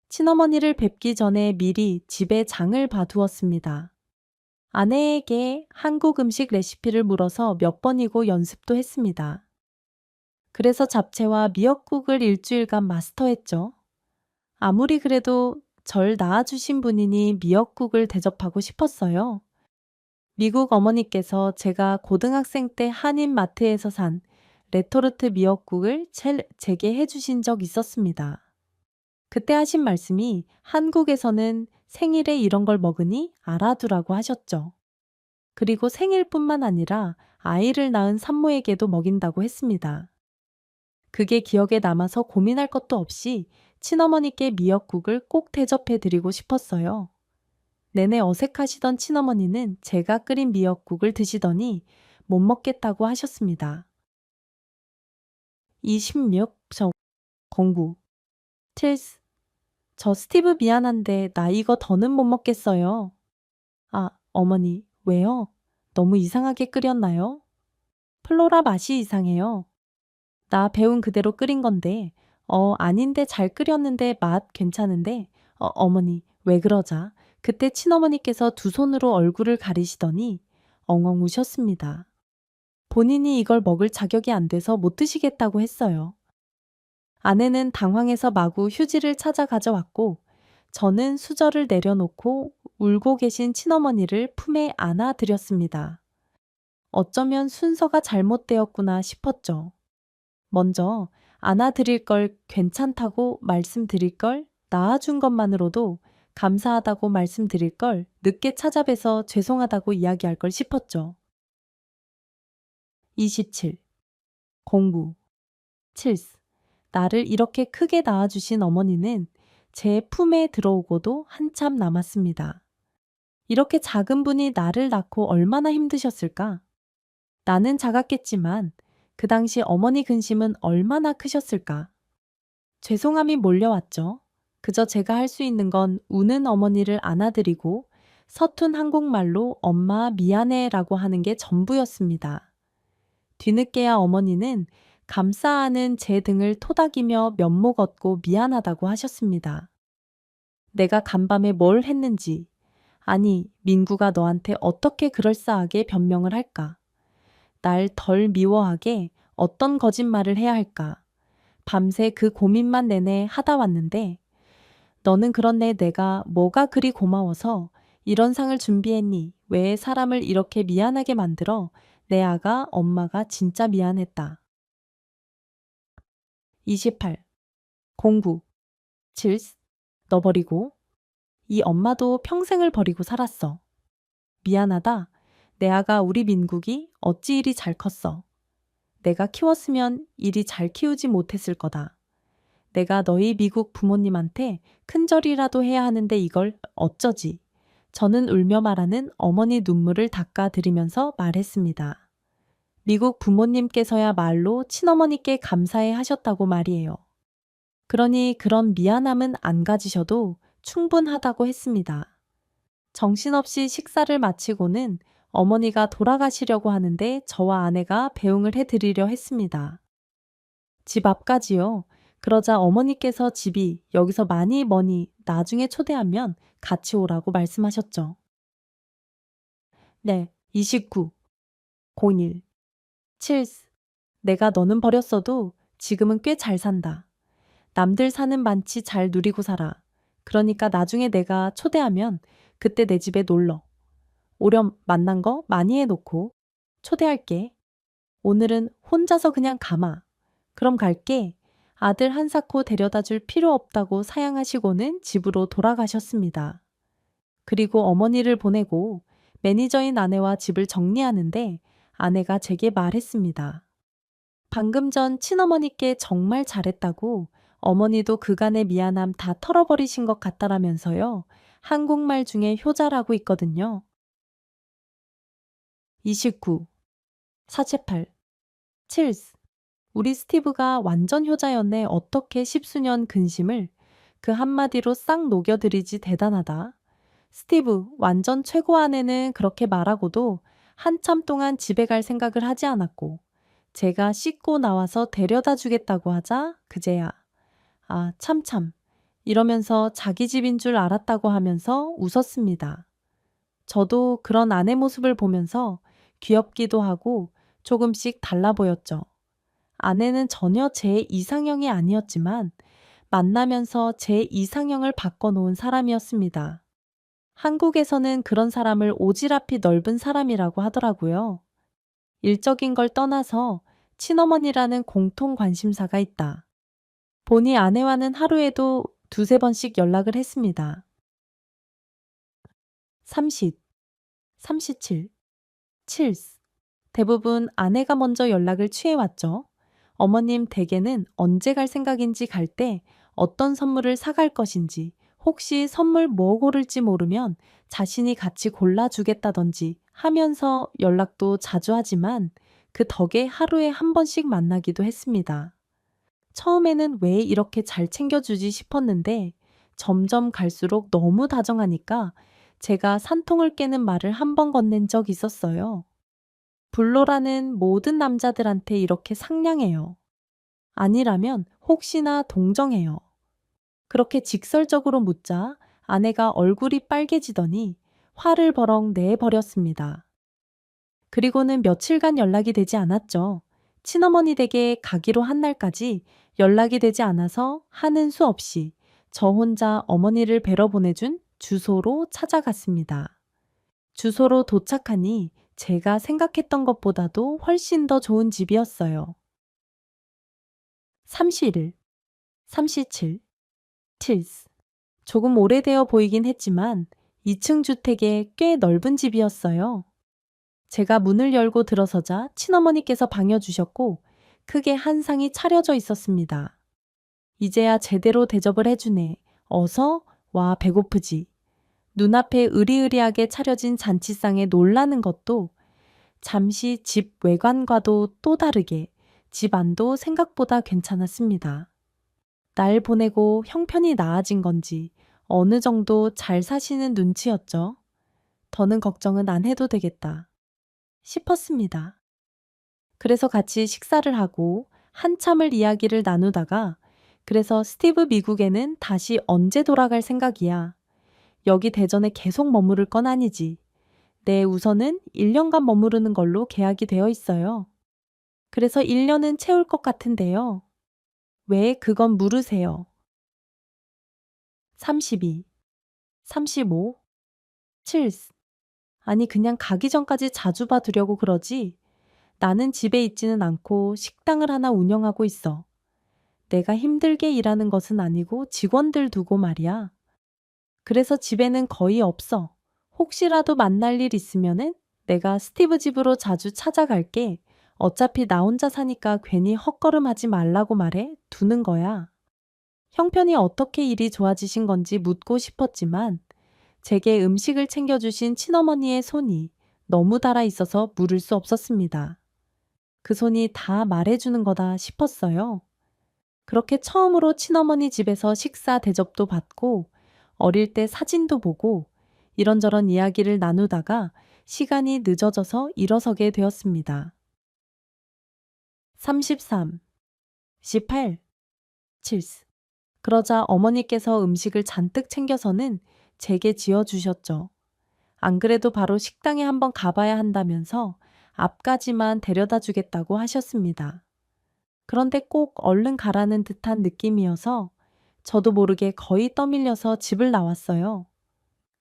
친어머니를 뵙기 전에 미리 집에 장을 봐두었습니다. 아내에게 한국 음식 레시피를 물어서 몇 번이고 연습도 했습니다. 그래서 잡채와 미역국을 일주일간 마스터했죠. 아무리 그래도 절 낳아주신 분이니 미역국을 대접하고 싶었어요. 미국 어머니께서 제가 고등학생 때 한인 마트에서 산 레토르트 미역국을 제게 해주신 적 있었습니다. 그때 하신 말씀이 한국에서는 생일에 이런 걸 먹으니 알아두라고 하셨죠. 그리고 생일뿐만 아니라 아이를 낳은 산모에게도 먹인다고 했습니다. 그게 기억에 남아서 고민할 것도 없이 친어머니께 미역국을 꼭 대접해 드리고 싶었어요. 내내 어색하시던 친어머니는 제가 끓인 미역국을 드시더니 못 먹겠다고 하셨습니다. 26. 공구. 틸스. 저 스티브 미안한데 나 이거 더는 못 먹겠어요. 아, 어머니, 왜요? 너무 이상하게 끓였나요? 플로라 맛이 이상해요. 나 배운 그대로 끓인 건데, 아닌데 잘 끓였는데 맛 괜찮은데, 어머니, 왜 그러자? 그때 친어머니께서 두 손으로 얼굴을 가리시더니 엉엉 우셨습니다. 본인이 이걸 먹을 자격이 안 돼서 못 드시겠다고 했어요. 아내는 당황해서 마구 휴지를 찾아 가져왔고 저는 수저를 내려놓고 울고 계신 친어머니를 품에 안아 드렸습니다. 어쩌면 순서가 잘못되었구나 싶었죠. 먼저 안아드릴 걸 괜찮다고 말씀드릴 걸 낳아준 것만으로도 감사하다고 말씀드릴 걸 늦게 찾아뵈서 죄송하다고 이야기할 걸 싶었죠. 27. 공부. 7. 나를 이렇게 크게 낳아주신 어머니는 제 품에 들어오고도 한참 남았습니다. 이렇게 작은 분이 나를 낳고 얼마나 힘드셨을까? 나는 작았겠지만 그 당시 어머니 근심은 얼마나 크셨을까? 죄송함이 몰려왔죠. 그저 제가 할 수 있는 건 우는 어머니를 안아드리고 서툰 한국말로 엄마 미안해 라고 하는 게 전부였습니다. 뒤늦게야 어머니는 감싸 안은 제 등을 토닥이며 면목 얻고 미안하다고 하셨습니다. 내가 간밤에 뭘 했는지, 아니 민구가 너한테 어떻게 그럴싸하게 변명을 할까? 날 덜 미워하게 어떤 거짓말을 해야 할까? 밤새 그 고민만 내내 하다 왔는데 너는 그런데 내가 뭐가 그리 고마워서 이런 상을 준비했니? 왜 사람을 이렇게 미안하게 만들어? 내 아가 엄마가 진짜 미안했다. 28. 공구. 7. 너 버리고 이 엄마도 평생을 버리고 살았어. 미안하다. 내 아가 우리 민국이 어찌 이리 잘 컸어. 내가 키웠으면 이리 잘 키우지 못했을 거다. 내가 너희 미국 부모님한테 큰절이라도 해야 하는데 이걸 어쩌지? 저는 울며 말하는 어머니 눈물을 닦아드리면서 말했습니다. 미국 부모님께서야말로 친어머니께 감사해 하셨다고 말이에요. 그러니 그런 미안함은 안 가지셔도 충분하다고 했습니다. 정신없이 식사를 마치고는 어머니가 돌아가시려고 하는데 저와 아내가 배웅을 해드리려 했습니다. 집 앞까지요. 그러자 어머니께서 집이 여기서 많이 머니 나중에 초대하면 같이 오라고 말씀하셨죠. 네, 29, 01, 7. 내가 너는 버렸어도 지금은 꽤 잘 산다. 남들 사는 많지 잘 누리고 살아. 그러니까 나중에 내가 초대하면 그때 내 집에 놀러. 오렴 만난 거 많이 해놓고 초대할게. 오늘은 혼자서 그냥 가마. 그럼 갈게. 아들 한사코 데려다 줄 필요 없다고 사양하시고는 집으로 돌아가셨습니다. 그리고 어머니를 보내고 매니저인 아내와 집을 정리하는데 아내가 제게 말했습니다. 방금 전 친어머니께 정말 잘했다고 어머니도 그간의 미안함 다 털어버리신 것 같다라면서요. 한국말 중에 효자라고 있거든요. 29. 사채팔. 7. 우리 스티브가 완전 효자였네. 어떻게 십수년 근심을 그 한마디로 싹 녹여드리지 대단하다. 스티브 완전 최고 아내는 그렇게 말하고도 한참 동안 집에 갈 생각을 하지 않았고 제가 씻고 나와서 데려다 주겠다고 하자 그제야 아 참참 이러면서 자기 집인 줄 알았다고 하면서 웃었습니다. 저도 그런 아내 모습을 보면서 귀엽기도 하고 조금씩 달라 보였죠. 아내는 전혀 제 이상형이 아니었지만 만나면서 제 이상형을 바꿔놓은 사람이었습니다. 한국에서는 그런 사람을 오지랖이 넓은 사람이라고 하더라고요. 일적인 걸 떠나서 친어머니라는 공통 관심사가 있다. 보니 아내와는 하루에도 두세 번씩 연락을 했습니다. 30, 37, 7. 대부분 아내가 먼저 연락을 취해왔죠. 어머님 댁에는 언제 갈 생각인지 갈 때 어떤 선물을 사갈 것인지 혹시 선물 뭐 고를지 모르면 자신이 같이 골라주겠다던지 하면서 연락도 자주 하지만 그 덕에 하루에 한 번씩 만나기도 했습니다. 처음에는 왜 이렇게 잘 챙겨주지 싶었는데 점점 갈수록 너무 다정하니까 제가 산통을 깨는 말을 한 번 건넨 적 있었어요. 불로라는 모든 남자들한테 이렇게 상냥해요. 아니라면 혹시나 동정해요. 그렇게 직설적으로 묻자 아내가 얼굴이 빨개지더니 화를 버럭 내버렸습니다. 그리고는 며칠간 연락이 되지 않았죠. 친어머니 댁에 가기로 한 날까지 연락이 되지 않아서 하는 수 없이 저 혼자 어머니를 뵈러 보내준 주소로 찾아갔습니다. 주소로 도착하니 제가 생각했던 것보다도 훨씬 더 좋은 집이었어요. 31, 37, 7. 조금 오래되어 보이긴 했지만 2층 주택에 꽤 넓은 집이었어요. 제가 문을 열고 들어서자 친어머니께서 방여주셨고 크게 한 상이 차려져 있었습니다. 이제야 제대로 대접을 해주네. 어서 와 배고프지. 눈앞에 으리으리하게 차려진 잔치상에 놀라는 것도 잠시 집 외관과도 또 다르게 집 안도 생각보다 괜찮았습니다. 날 보내고 형편이 나아진 건지 어느 정도 잘 사시는 눈치였죠. 더는 걱정은 안 해도 되겠다 싶었습니다. 그래서 같이 식사를 하고 한참을 이야기를 나누다가 그래서 스티브 미국에는 다시 언제 돌아갈 생각이야. 여기 대전에 계속 머무를 건 아니지. 네, 우선은 1년간 머무르는 걸로 계약이 되어 있어요. 그래서 1년은 채울 것 같은데요. 왜 그건 물으세요. 32, 35, 7. 아니 그냥 가기 전까지 자주 봐두려고 그러지. 나는 집에 있지는 않고 식당을 하나 운영하고 있어. 내가 힘들게 일하는 것은 아니고 직원들 두고 말이야. 그래서 집에는 거의 없어. 혹시라도 만날 일 있으면은 내가 스티브 집으로 자주 찾아갈게. 어차피 나 혼자 사니까 괜히 헛걸음하지 말라고 말해 두는 거야. 형편이 어떻게 일이 좋아지신 건지 묻고 싶었지만 제게 음식을 챙겨주신 친어머니의 손이 너무 달아 있어서 물을 수 없었습니다. 그 손이 다 말해주는 거다 싶었어요. 그렇게 처음으로 친어머니 집에서 식사 대접도 받고 어릴 때 사진도 보고 이런저런 이야기를 나누다가 시간이 늦어져서 일어서게 되었습니다. 33, 18, 7. 그러자 어머니께서 음식을 잔뜩 챙겨서는 제게 지어주셨죠. 안 그래도 바로 식당에 한번 가봐야 한다면서 앞까지만 데려다 주겠다고 하셨습니다. 그런데 꼭 얼른 가라는 듯한 느낌이어서 저도 모르게 거의 떠밀려서 집을 나왔어요.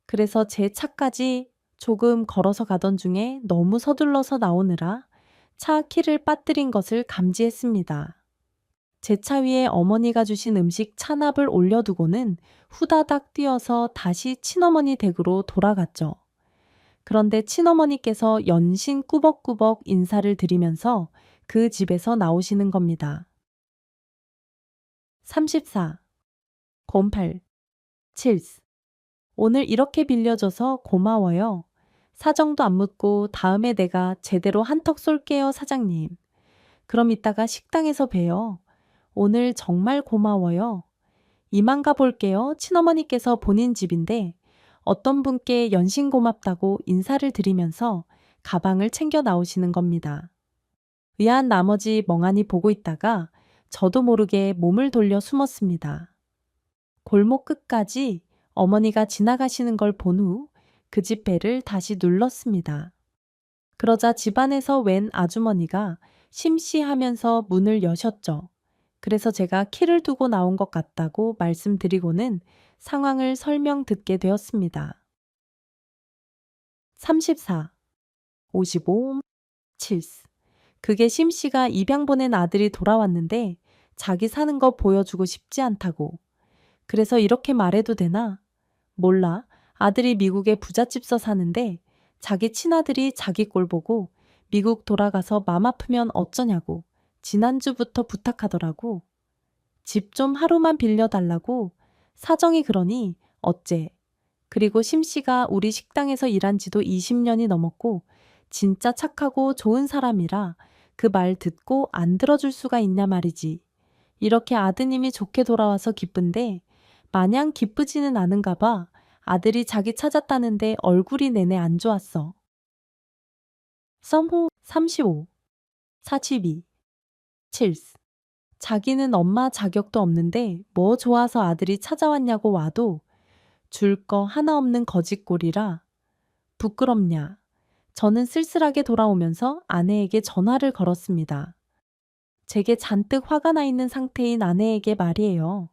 그래서 제 차까지 조금 걸어서 가던 중에 너무 서둘러서 나오느라 차 키를 빠뜨린 것을 감지했습니다. 제 차 위에 어머니가 주신 음식 찬압을 올려두고는 후다닥 뛰어서 다시 친어머니 댁으로 돌아갔죠. 그런데 친어머니께서 연신 꾸벅꾸벅 인사를 드리면서 그 집에서 나오시는 겁니다. 34, 08, 7. 오늘 이렇게 빌려줘서 고마워요. 사정도 안 묻고 다음에 내가 제대로 한턱 쏠게요, 사장님. 그럼 이따가 식당에서 봬요. 오늘 정말 고마워요. 이만 가볼게요. 친어머니께서 본인 집인데 어떤 분께 연신 고맙다고 인사를 드리면서 가방을 챙겨 나오시는 겁니다. 의아한 나머지 멍하니 보고 있다가 저도 모르게 몸을 돌려 숨었습니다. 골목 끝까지 어머니가 지나가시는 걸 본 후 그 집 배를 다시 눌렀습니다. 그러자 집안에서 웬 아주머니가 심씨하면서 문을 여셨죠. 그래서 제가 키를 두고 나온 것 같다고 말씀드리고는 상황을 설명 듣게 되었습니다. 34, 55, 7. 그게 심씨가 입양 보낸 아들이 돌아왔는데 자기 사는 거 보여주고 싶지 않다고. 그래서 이렇게 말해도 되나? 몰라. 아들이 미국에 부잣집서 사는데 자기 친아들이 자기 꼴 보고 미국 돌아가서 맘 아프면 어쩌냐고 지난주부터 부탁하더라고. 집 좀 하루만 빌려달라고. 사정이 그러니 어째. 그리고 심씨가 우리 식당에서 일한 지도 20년이 넘었고 진짜 착하고 좋은 사람이라 그 말 듣고 안 들어줄 수가 있냐 말이지. 이렇게 아드님이 좋게 돌아와서 기쁜데 마냥 기쁘지는 않은가 봐. 아들이 자기 찾았다는데 얼굴이 내내 안 좋았어. 썸호 35, 42, 7. 자기는 엄마 자격도 없는데 뭐 좋아서 아들이 찾아왔냐고 와도 줄 거 하나 없는 거짓골이라. 부끄럽냐. 저는 쓸쓸하게 돌아오면서 아내에게 전화를 걸었습니다. 제게 잔뜩 화가 나 있는 상태인 아내에게 말이에요.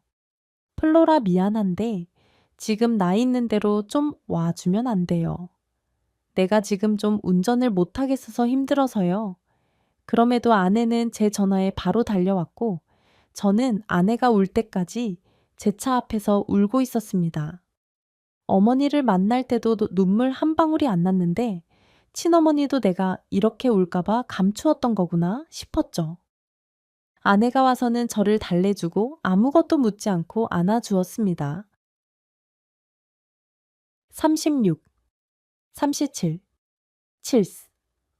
플로라 미안한데 지금 나 있는 대로 좀 와주면 안 돼요. 내가 지금 좀 운전을 못하겠어서 힘들어서요. 그럼에도 아내는 제 전화에 바로 달려왔고 저는 아내가 울 때까지 제 차 앞에서 울고 있었습니다. 어머니를 만날 때도 눈물 한 방울이 안 났는데 친어머니도 내가 이렇게 울까봐 감추었던 거구나 싶었죠. 아내가 와서는 저를 달래주고 아무것도 묻지 않고 안아주었습니다. 36, 37, 칠스.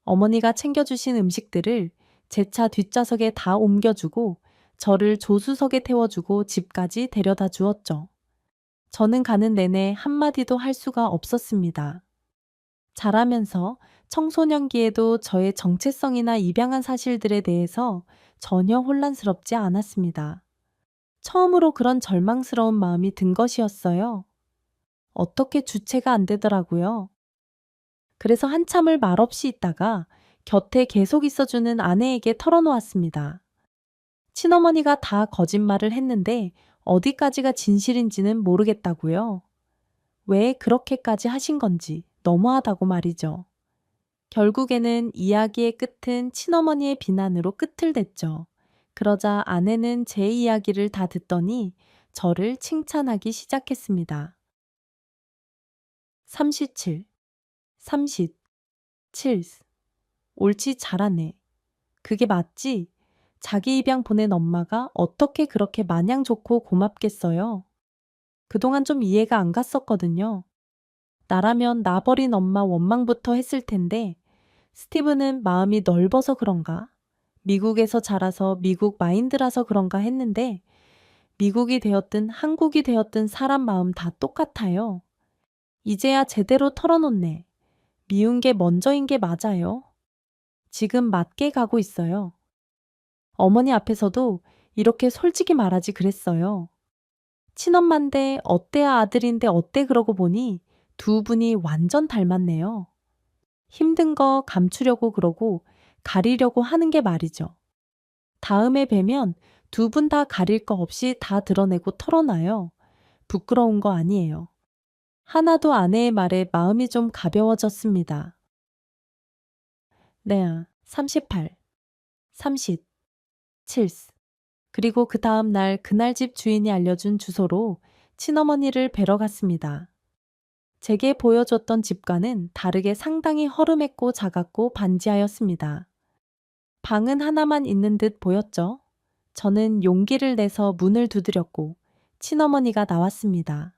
어머니가 챙겨주신 음식들을 제 차 뒷좌석에 다 옮겨주고 저를 조수석에 태워주고 집까지 데려다 주었죠. 저는 가는 내내 한마디도 할 수가 없었습니다. 자라면서 청소년기에도 저의 정체성이나 입양한 사실들에 대해서 전혀 혼란스럽지 않았습니다. 처음으로 그런 절망스러운 마음이 든 것이었어요. 어떻게 주체가 안 되더라고요. 그래서 한참을 말없이 있다가 곁에 계속 있어주는 아내에게 털어놓았습니다. 친어머니가 다 거짓말을 했는데 어디까지가 진실인지는 모르겠다고요. 왜 그렇게까지 하신 건지 너무하다고 말이죠. 결국에는 이야기의 끝은 친어머니의 비난으로 끝을 냈죠. 그러자 아내는 제 이야기를 다 듣더니 저를 칭찬하기 시작했습니다. 37, 30, 7. 옳지 잘하네. 그게 맞지? 자기 입양 보낸 엄마가 어떻게 그렇게 마냥 좋고 고맙겠어요? 그동안 좀 이해가 안 갔었거든요. 나라면 나 버린 엄마 원망부터 했을 텐데 스티브는 마음이 넓어서 그런가? 미국에서 자라서 미국 마인드라서 그런가 했는데 미국이 되었든 한국이 되었든 사람 마음 다 똑같아요. 이제야 제대로 털어놓네. 미운 게 먼저인 게 맞아요. 지금 맞게 가고 있어요. 어머니 앞에서도 이렇게 솔직히 말하지 그랬어요. 친엄마인데 어때야 아들인데 어때 그러고 보니 두 분이 완전 닮았네요. 힘든 거 감추려고 그러고 가리려고 하는 게 말이죠. 다음에 뵈면 두 분 다 가릴 거 없이 다 드러내고 털어놔요. 부끄러운 거 아니에요. 하나도 아내의 말에 마음이 좀 가벼워졌습니다. 네, 38, 30, 7. 그리고 그 다음 날 그날 집 주인이 알려준 주소로 친어머니를 뵈러 갔습니다. 제게 보여줬던 집과는 다르게 상당히 허름했고 작았고 반지하였습니다. 방은 하나만 있는 듯 보였죠. 저는 용기를 내서 문을 두드렸고 친어머니가 나왔습니다.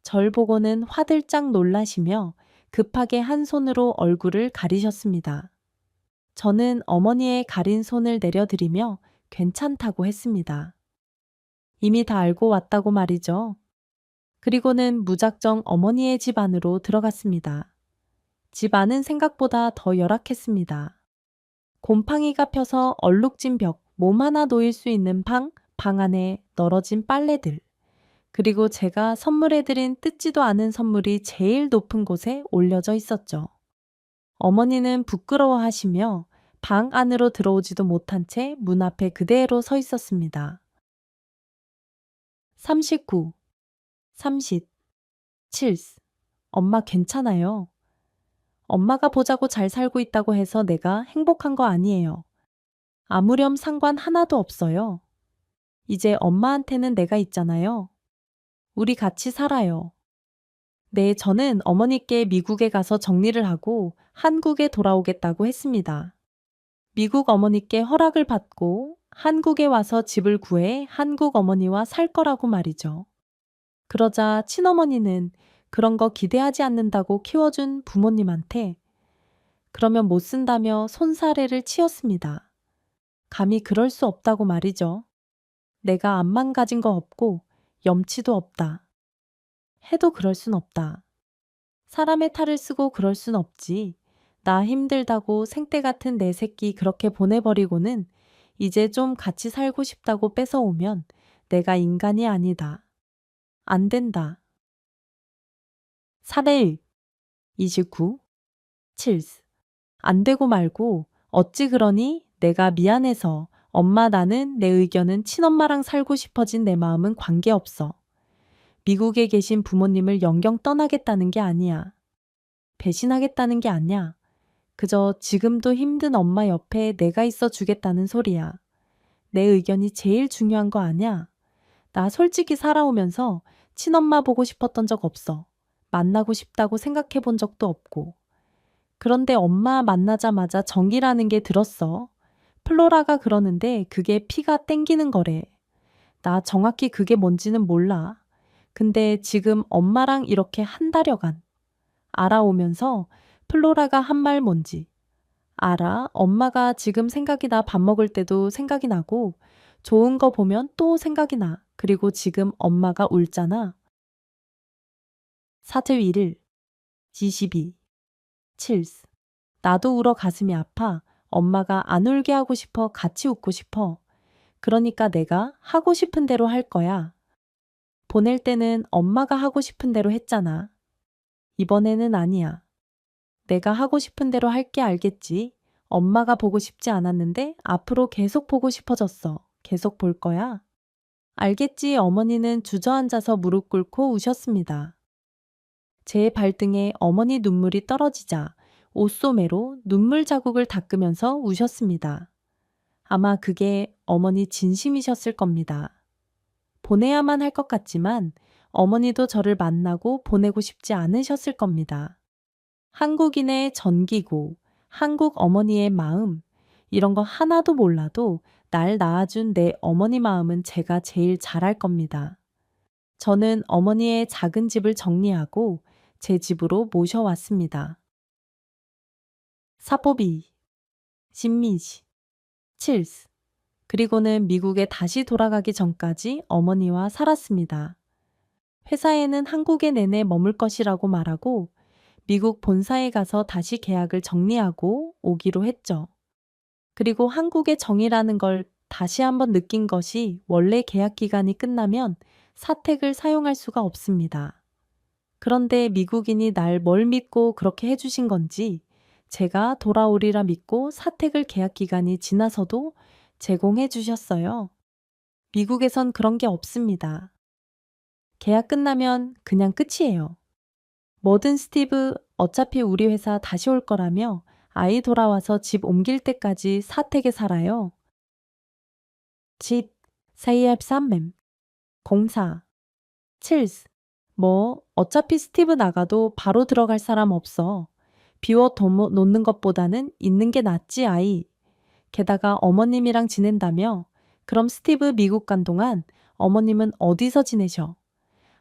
절 보고는 화들짝 놀라시며 급하게 한 손으로 얼굴을 가리셨습니다. 저는 어머니의 가린 손을 내려드리며 괜찮다고 했습니다. 이미 다 알고 왔다고 말이죠. 그리고는 무작정 어머니의 집 안으로 들어갔습니다. 집 안은 생각보다 더 열악했습니다. 곰팡이가 펴서 얼룩진 벽, 몸 하나 놓일 수 있는 방 안에 널어진 빨래들, 그리고 제가 선물해드린 뜯지도 않은 선물이 제일 높은 곳에 올려져 있었죠. 어머니는 부끄러워하시며 방 안으로 들어오지도 못한 채 문 앞에 그대로 서 있었습니다. 39, 30, 7. 엄마 괜찮아요. 엄마가 보자고 잘 살고 있다고 해서 내가 행복한 거 아니에요. 아무렴 상관 하나도 없어요. 이제 엄마한테는 내가 있잖아요. 우리 같이 살아요. 네, 저는 어머니께 미국에 가서 정리를 하고 한국에 돌아오겠다고 했습니다. 미국 어머니께 허락을 받고 한국에 와서 집을 구해 한국 어머니와 살 거라고 말이죠. 그러자 친어머니는 그런 거 기대하지 않는다고 키워준 부모님한테 그러면 못 쓴다며 손사래를 치었습니다. 감히 그럴 수 없다고 말이죠. 내가 안 망가진 거 없고 염치도 없다. 해도 그럴 순 없다. 사람의 탈을 쓰고 그럴 순 없지. 나 힘들다고 생떼 같은 내 새끼 그렇게 보내버리고는 이제 좀 같이 살고 싶다고 뺏어오면 내가 인간이 아니다. 안 된다. 4대1 29 7 안 되고 말고 어찌 그러니? 내가 미안해서. 엄마 나는 내 의견은 친엄마랑 살고 싶어진 내 마음은 관계없어. 미국에 계신 부모님을 영영 떠나겠다는 게 아니야. 배신하겠다는 게 아니야. 그저 지금도 힘든 엄마 옆에 내가 있어 주겠다는 소리야. 내 의견이 제일 중요한 거 아니야. 나 솔직히 살아오면서 친엄마 보고 싶었던 적 없어. 만나고 싶다고 생각해 본 적도 없고. 그런데 엄마 만나자마자 정이라는 게 들었어. 플로라가 그러는데 그게 피가 땡기는 거래. 나 정확히 그게 뭔지는 몰라. 근데 지금 엄마랑 이렇게 한 달여간 알아오면서 플로라가 한 말 뭔지 알아. 엄마가 지금 생각이 나. 밥 먹을 때도 생각이 나고 좋은 거 보면 또 생각이 나. 그리고 지금 엄마가 울잖아. 4주 1일 22 7 나도 울어 가슴이 아파. 엄마가 안 울게 하고 싶어. 같이 웃고 싶어. 그러니까 내가 하고 싶은 대로 할 거야. 보낼 때는 엄마가 하고 싶은 대로 했잖아. 이번에는 아니야. 내가 하고 싶은 대로 할게. 알겠지? 엄마가 보고 싶지 않았는데 앞으로 계속 보고 싶어졌어. 계속 볼 거야. 알겠지? 어머니는 주저앉아서 무릎 꿇고 우셨습니다. 제 발등에 어머니 눈물이 떨어지자 옷소매로 눈물 자국을 닦으면서 우셨습니다. 아마 그게 어머니 진심이셨을 겁니다. 보내야만 할 것 같지만 어머니도 저를 만나고 보내고 싶지 않으셨을 겁니다. 한국인의 전기고, 한국 어머니의 마음, 이런 거 하나도 몰라도 날 낳아준 내 어머니 마음은 제가 제일 잘할 겁니다. 저는 어머니의 작은 집을 정리하고 제 집으로 모셔왔습니다. 사포비, 신민씨, 칠스. 그리고는 미국에 다시 돌아가기 전까지 어머니와 살았습니다. 회사에는 한국에 내내 머물 것이라고 말하고 미국 본사에 가서 다시 계약을 정리하고 오기로 했죠. 그리고 한국의 정이라는 걸 다시 한번 느낀 것이 원래 계약 기간이 끝나면 사택을 사용할 수가 없습니다. 그런데 미국인이 날 뭘 믿고 그렇게 해주신 건지 제가 돌아오리라 믿고 사택을 계약 기간이 지나서도 제공해 주셨어요. 미국에선 그런 게 없습니다. 계약 끝나면 그냥 끝이에요. 뭐든 스티브 어차피 우리 회사 다시 올 거라며 아이 돌아와서 집 옮길 때까지 사택에 살아요. 집, 세이앱 삼맴, 공사, 칠스. 뭐 어차피 스티브 나가도 바로 들어갈 사람 없어. 비워 놓는 것보다는 있는 게 낫지 아이. 게다가 어머님이랑 지낸다며? 그럼 스티브 미국 간 동안 어머님은 어디서 지내셔?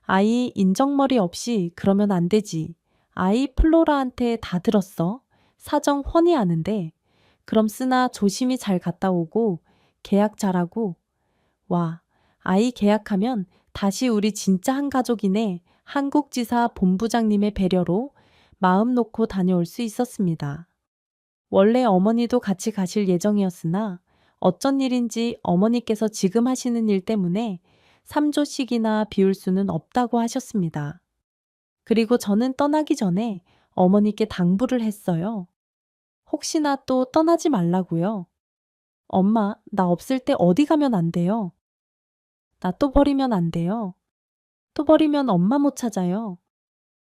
아이 인정머리 없이 그러면 안 되지. 아이 플로라한테 다 들었어. 사정 훤히 아는데. 그럼 쓰나 조심히 잘 갔다 오고 계약 잘하고. 와, 아이 계약하면 다시 우리 진짜 한 가족이네. 한국지사 본부장님의 배려로 마음 놓고 다녀올 수 있었습니다. 원래 어머니도 같이 가실 예정이었으나 어쩐 일인지 어머니께서 지금 하시는 일 때문에 3조씩이나 비울 수는 없다고 하셨습니다. 그리고 저는 떠나기 전에 어머니께 당부를 했어요. 혹시나 또 떠나지 말라고요. 엄마, 나 없을 때 어디 가면 안 돼요. 나 또 버리면 안 돼요. 또 버리면 엄마 못 찾아요.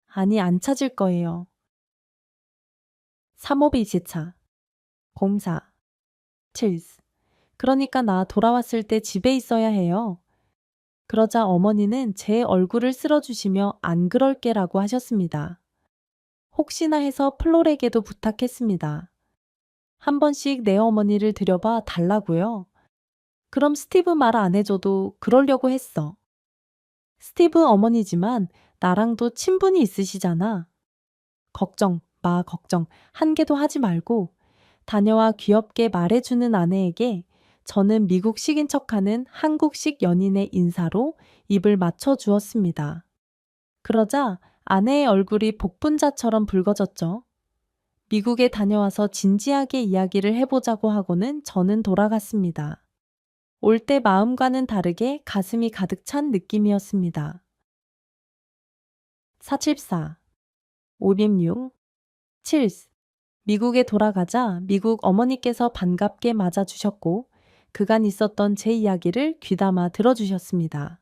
아니, 안 찾을 거예요. 3호2지차 공사, 칠스. 그러니까 나 돌아왔을 때 집에 있어야 해요. 그러자 어머니는 제 얼굴을 쓸어주시며 안 그럴게라고 하셨습니다. 혹시나 해서 플로에게도 부탁했습니다. 한 번씩 내 어머니를 들여봐 달라고요. 그럼 스티브 말 안 해줘도 그러려고 했어. 스티브 어머니지만 나랑도 친분이 있으시잖아. 걱정, 걱정 한 개도 하지 말고 다녀와 귀엽게 말해주는 아내에게 저는 미국식인 척하는 한국식 연인의 인사로 입을 맞춰 주었습니다. 그러자 아내의 얼굴이 복분자처럼 붉어졌죠. 미국에 다녀와서 진지하게 이야기를 해보자고 하고는 저는 돌아갔습니다. 올 때 마음과는 다르게 가슴이 가득 찬 느낌이었습니다. 474 506. 7. 미국에 돌아가자 미국 어머니께서 반갑게 맞아주셨고 그간 있었던 제 이야기를 귀담아 들어주셨습니다.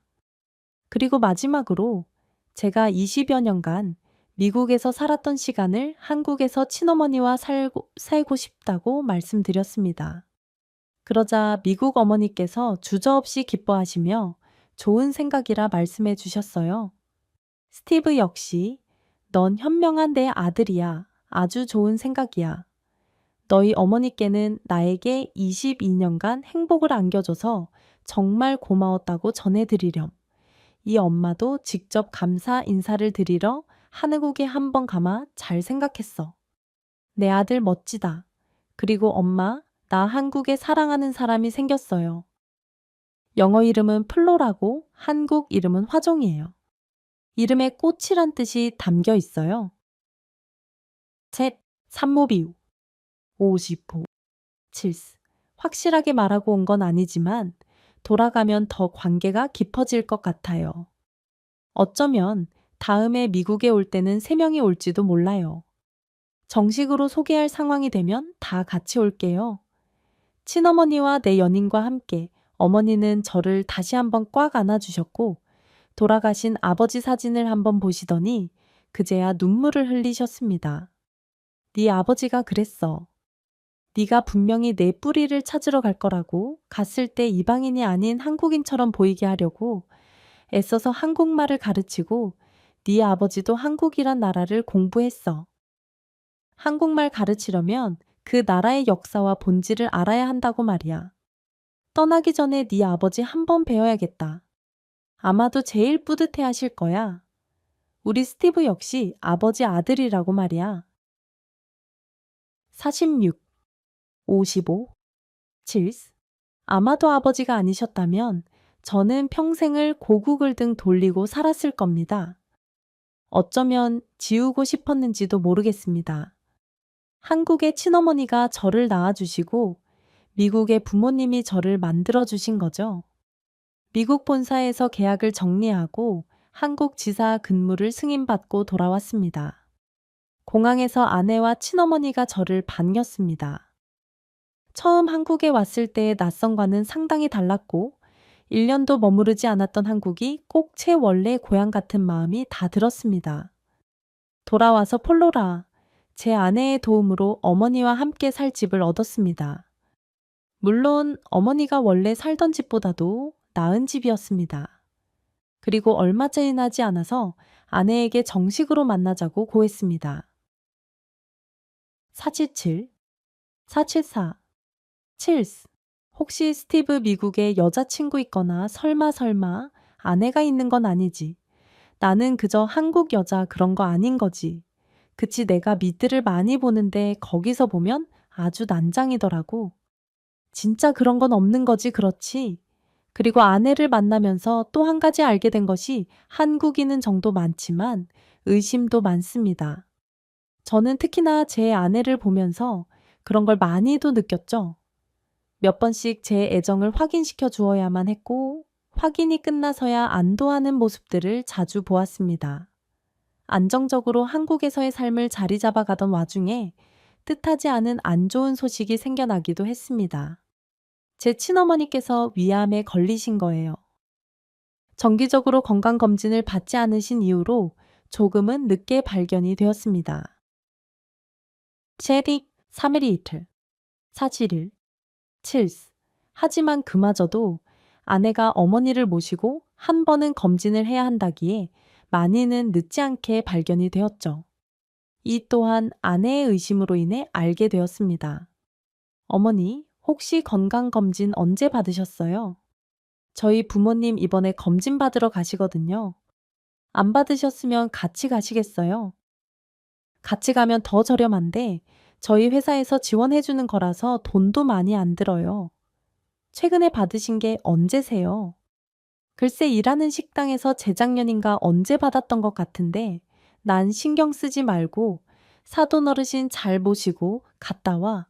그리고 마지막으로 제가 20여 년간 미국에서 살았던 시간을 한국에서 친어머니와 살고 싶다고 말씀드렸습니다. 그러자 미국 어머니께서 주저없이 기뻐하시며 좋은 생각이라 말씀해 주셨어요. 스티브 역시 넌 현명한 내 아들이야. 아주 좋은 생각이야. 너희 어머니께는 나에게 22년간 행복을 안겨줘서 정말 고마웠다고 전해드리렴. 이 엄마도 직접 감사 인사를 드리러 한국에 한번 가마 잘 생각했어. 내 아들 멋지다. 그리고 엄마, 나 한국에 사랑하는 사람이 생겼어요. 영어 이름은 플로라고 한국 이름은 화종이에요. 이름에 꽃이란 뜻이 담겨 있어요. 셋, 산모비유. 50호. 7. 확실하게 말하고 온 건 아니지만 돌아가면 더 관계가 깊어질 것 같아요. 어쩌면 다음에 미국에 올 때는 3명이 올지도 몰라요. 정식으로 소개할 상황이 되면 다 같이 올게요. 친어머니와 내 연인과 함께 어머니는 저를 다시 한번 꽉 안아주셨고 돌아가신 아버지 사진을 한번 보시더니 그제야 눈물을 흘리셨습니다. 네 아버지가 그랬어. 네가 분명히 내 뿌리를 찾으러 갈 거라고 갔을 때 이방인이 아닌 한국인처럼 보이게 하려고 애써서 한국말을 가르치고 네 아버지도 한국이란 나라를 공부했어. 한국말 가르치려면 그 나라의 역사와 본질을 알아야 한다고 말이야. 떠나기 전에 네 아버지 한번 배워야겠다. 아마도 제일 뿌듯해 하실 거야. 우리 스티브 역시 아버지 아들이라고 말이야. 46, 55, 7. 아마도 아버지가 아니셨다면 저는 평생을 고국을 등 돌리고 살았을 겁니다. 어쩌면 지우고 싶었는지도 모르겠습니다. 한국의 친어머니가 저를 낳아주시고 미국의 부모님이 저를 만들어주신 거죠. 미국 본사에서 계약을 정리하고 한국 지사 근무를 승인받고 돌아왔습니다. 공항에서 아내와 친어머니가 저를 반겼습니다. 처음 한국에 왔을 때의 낯선과는 상당히 달랐고 1년도 머무르지 않았던 한국이 꼭 제 원래 고향 같은 마음이 다 들었습니다. 돌아와서 폴로라, 제 아내의 도움으로 어머니와 함께 살 집을 얻었습니다. 물론 어머니가 원래 살던 집보다도 나은 집이었습니다. 그리고 얼마 지나지 않아서 아내에게 정식으로 만나자고 고했습니다. 477, 474, 7. 혹시 스티브 미국에 여자친구 있거나 설마 아내가 있는 건 아니지. 나는 그저 한국 여자 그런 거 아닌 거지. 그치 내가 미드를 많이 보는데 거기서 보면 아주 난장이더라고. 진짜 그런 건 없는 거지 그렇지. 그리고 아내를 만나면서 또 한 가지 알게 된 것이 한국인은 정도 많지만 의심도 많습니다. 저는 특히나 제 아내를 보면서 그런 걸 많이도 느꼈죠. 몇 번씩 제 애정을 확인시켜 주어야만 했고 확인이 끝나서야 안도하는 모습들을 자주 보았습니다. 안정적으로 한국에서의 삶을 자리 잡아가던 와중에 뜻하지 않은 안 좋은 소식이 생겨나기도 했습니다. 제 친어머니께서 위암에 걸리신 거예요. 정기적으로 건강검진을 받지 않으신 이후로 조금은 늦게 발견이 되었습니다. 체릭 3일 이틀, 4-7일, 7. 하지만 그마저도 아내가 어머니를 모시고 한 번은 검진을 해야 한다기에 많이는 늦지 않게 발견이 되었죠. 이 또한 아내의 의심으로 인해 알게 되었습니다. 어머니, 혹시 건강검진 언제 받으셨어요? 저희 부모님 이번에 검진 받으러 가시거든요. 안 받으셨으면 같이 가시겠어요? 같이 가면 더 저렴한데 저희 회사에서 지원해주는 거라서 돈도 많이 안 들어요. 최근에 받으신 게 언제세요? 글쎄 일하는 식당에서 재작년인가 언제 받았던 것 같은데 난 신경 쓰지 말고 사돈 어르신 잘 모시고 갔다 와.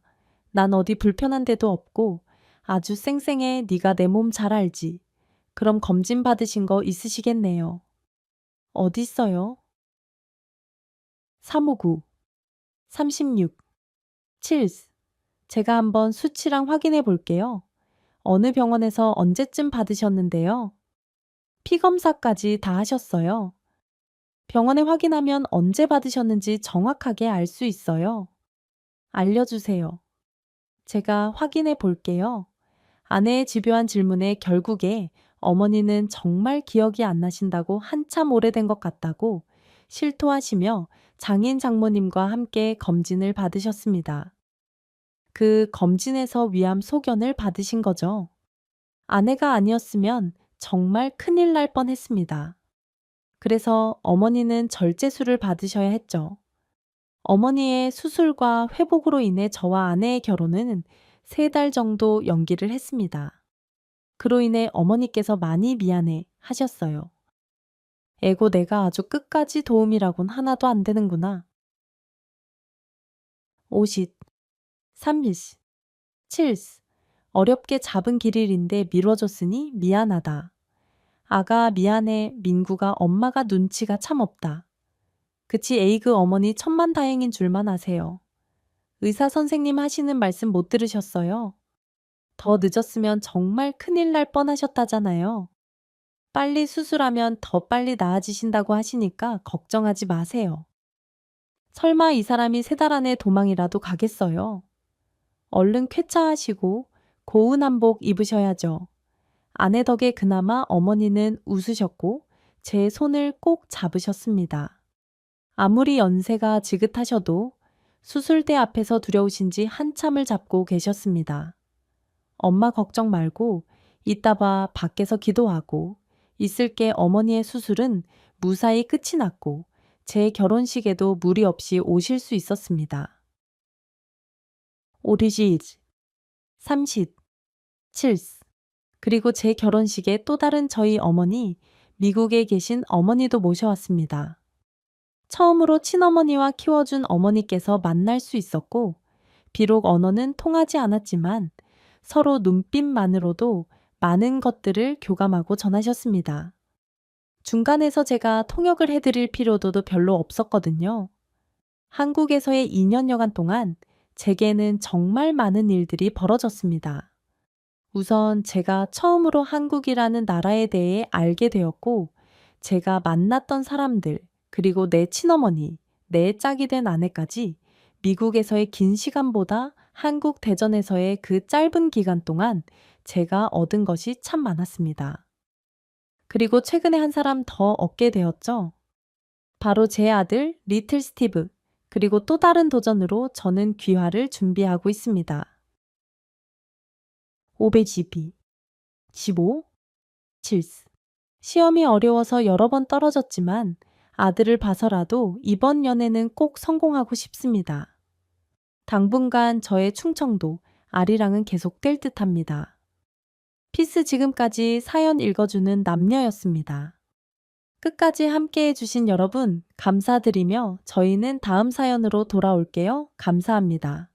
난 어디 불편한 데도 없고 아주 쌩쌩해. 네가 내 몸 잘 알지. 그럼 검진 받으신 거 있으시겠네요. 어디 있어요? 359, 36, 7. 제가 한번 수치랑 확인해 볼게요. 어느 병원에서 언제쯤 받으셨는데요? 피 검사까지 다 하셨어요. 병원에 확인하면 언제 받으셨는지 정확하게 알 수 있어요. 알려주세요. 제가 확인해 볼게요. 아내의 집요한 질문에 결국에 어머니는 정말 기억이 안 나신다고 한참 오래된 것 같다고 실토하시며 장인 장모님과 함께 검진을 받으셨습니다. 그 검진에서 위암 소견을 받으신 거죠. 아내가 아니었으면 정말 큰일 날 뻔했습니다. 그래서 어머니는 절제술을 받으셔야 했죠. 어머니의 수술과 회복으로 인해 저와 아내의 결혼은 3달 정도 연기를 했습니다. 그로 인해 어머니께서 많이 미안해 하셨어요. 에고 내가 아주 끝까지 도움이라곤 하나도 안 되는구나. 50, 30, 7. 어렵게 잡은 길일인데 미뤄줬으니 미안하다. 아가 미안해. 민구가 엄마가 눈치가 참 없다. 그치 에이그 어머니 천만다행인 줄만 아세요. 의사 선생님 하시는 말씀 못 들으셨어요? 더 늦었으면 정말 큰일 날 뻔하셨다잖아요. 빨리 수술하면 더 빨리 나아지신다고 하시니까 걱정하지 마세요. 설마 이 사람이 3달 안에 도망이라도 가겠어요? 얼른 쾌차하시고 고운 한복 입으셔야죠. 아내 덕에 그나마 어머니는 웃으셨고 제 손을 꼭 잡으셨습니다. 아무리 연세가 지긋하셔도 수술대 앞에서 두려우신지 한참을 잡고 계셨습니다. 엄마 걱정 말고 이따 봐 밖에서 기도하고 있을게. 어머니의 수술은 무사히 끝이 났고 제 결혼식에도 무리 없이 오실 수 있었습니다. 오리지즈 30, 7. 그리고 제 결혼식에 또 다른 저희 어머니, 미국에 계신 어머니도 모셔왔습니다. 처음으로 친어머니와 키워준 어머니께서 만날 수 있었고, 비록 언어는 통하지 않았지만 서로 눈빛만으로도 많은 것들을 교감하고 전하셨습니다. 중간에서 제가 통역을 해드릴 필요도 별로 없었거든요. 한국에서의 2년여간 동안 제게는 정말 많은 일들이 벌어졌습니다. 우선 제가 처음으로 한국이라는 나라에 대해 알게 되었고, 제가 만났던 사람들, 그리고 내 친어머니, 내 짝이 된 아내까지 미국에서의 긴 시간보다 한국 대전에서의 그 짧은 기간 동안 제가 얻은 것이 참 많았습니다. 그리고 최근에 한 사람 더 얻게 되었죠. 바로 제 아들 리틀 스티브, 그리고 또 다른 도전으로 저는 귀화를 준비하고 있습니다. 500GB 15, 7. 시험이 어려워서 여러 번 떨어졌지만 아들을 봐서라도 이번 연애는 꼭 성공하고 싶습니다. 당분간 저의 충청도 아리랑은 계속될 듯합니다. 피스 지금까지 사연 읽어주는 남녀였습니다. 끝까지 함께 해주신 여러분 감사드리며 저희는 다음 사연으로 돌아올게요. 감사합니다.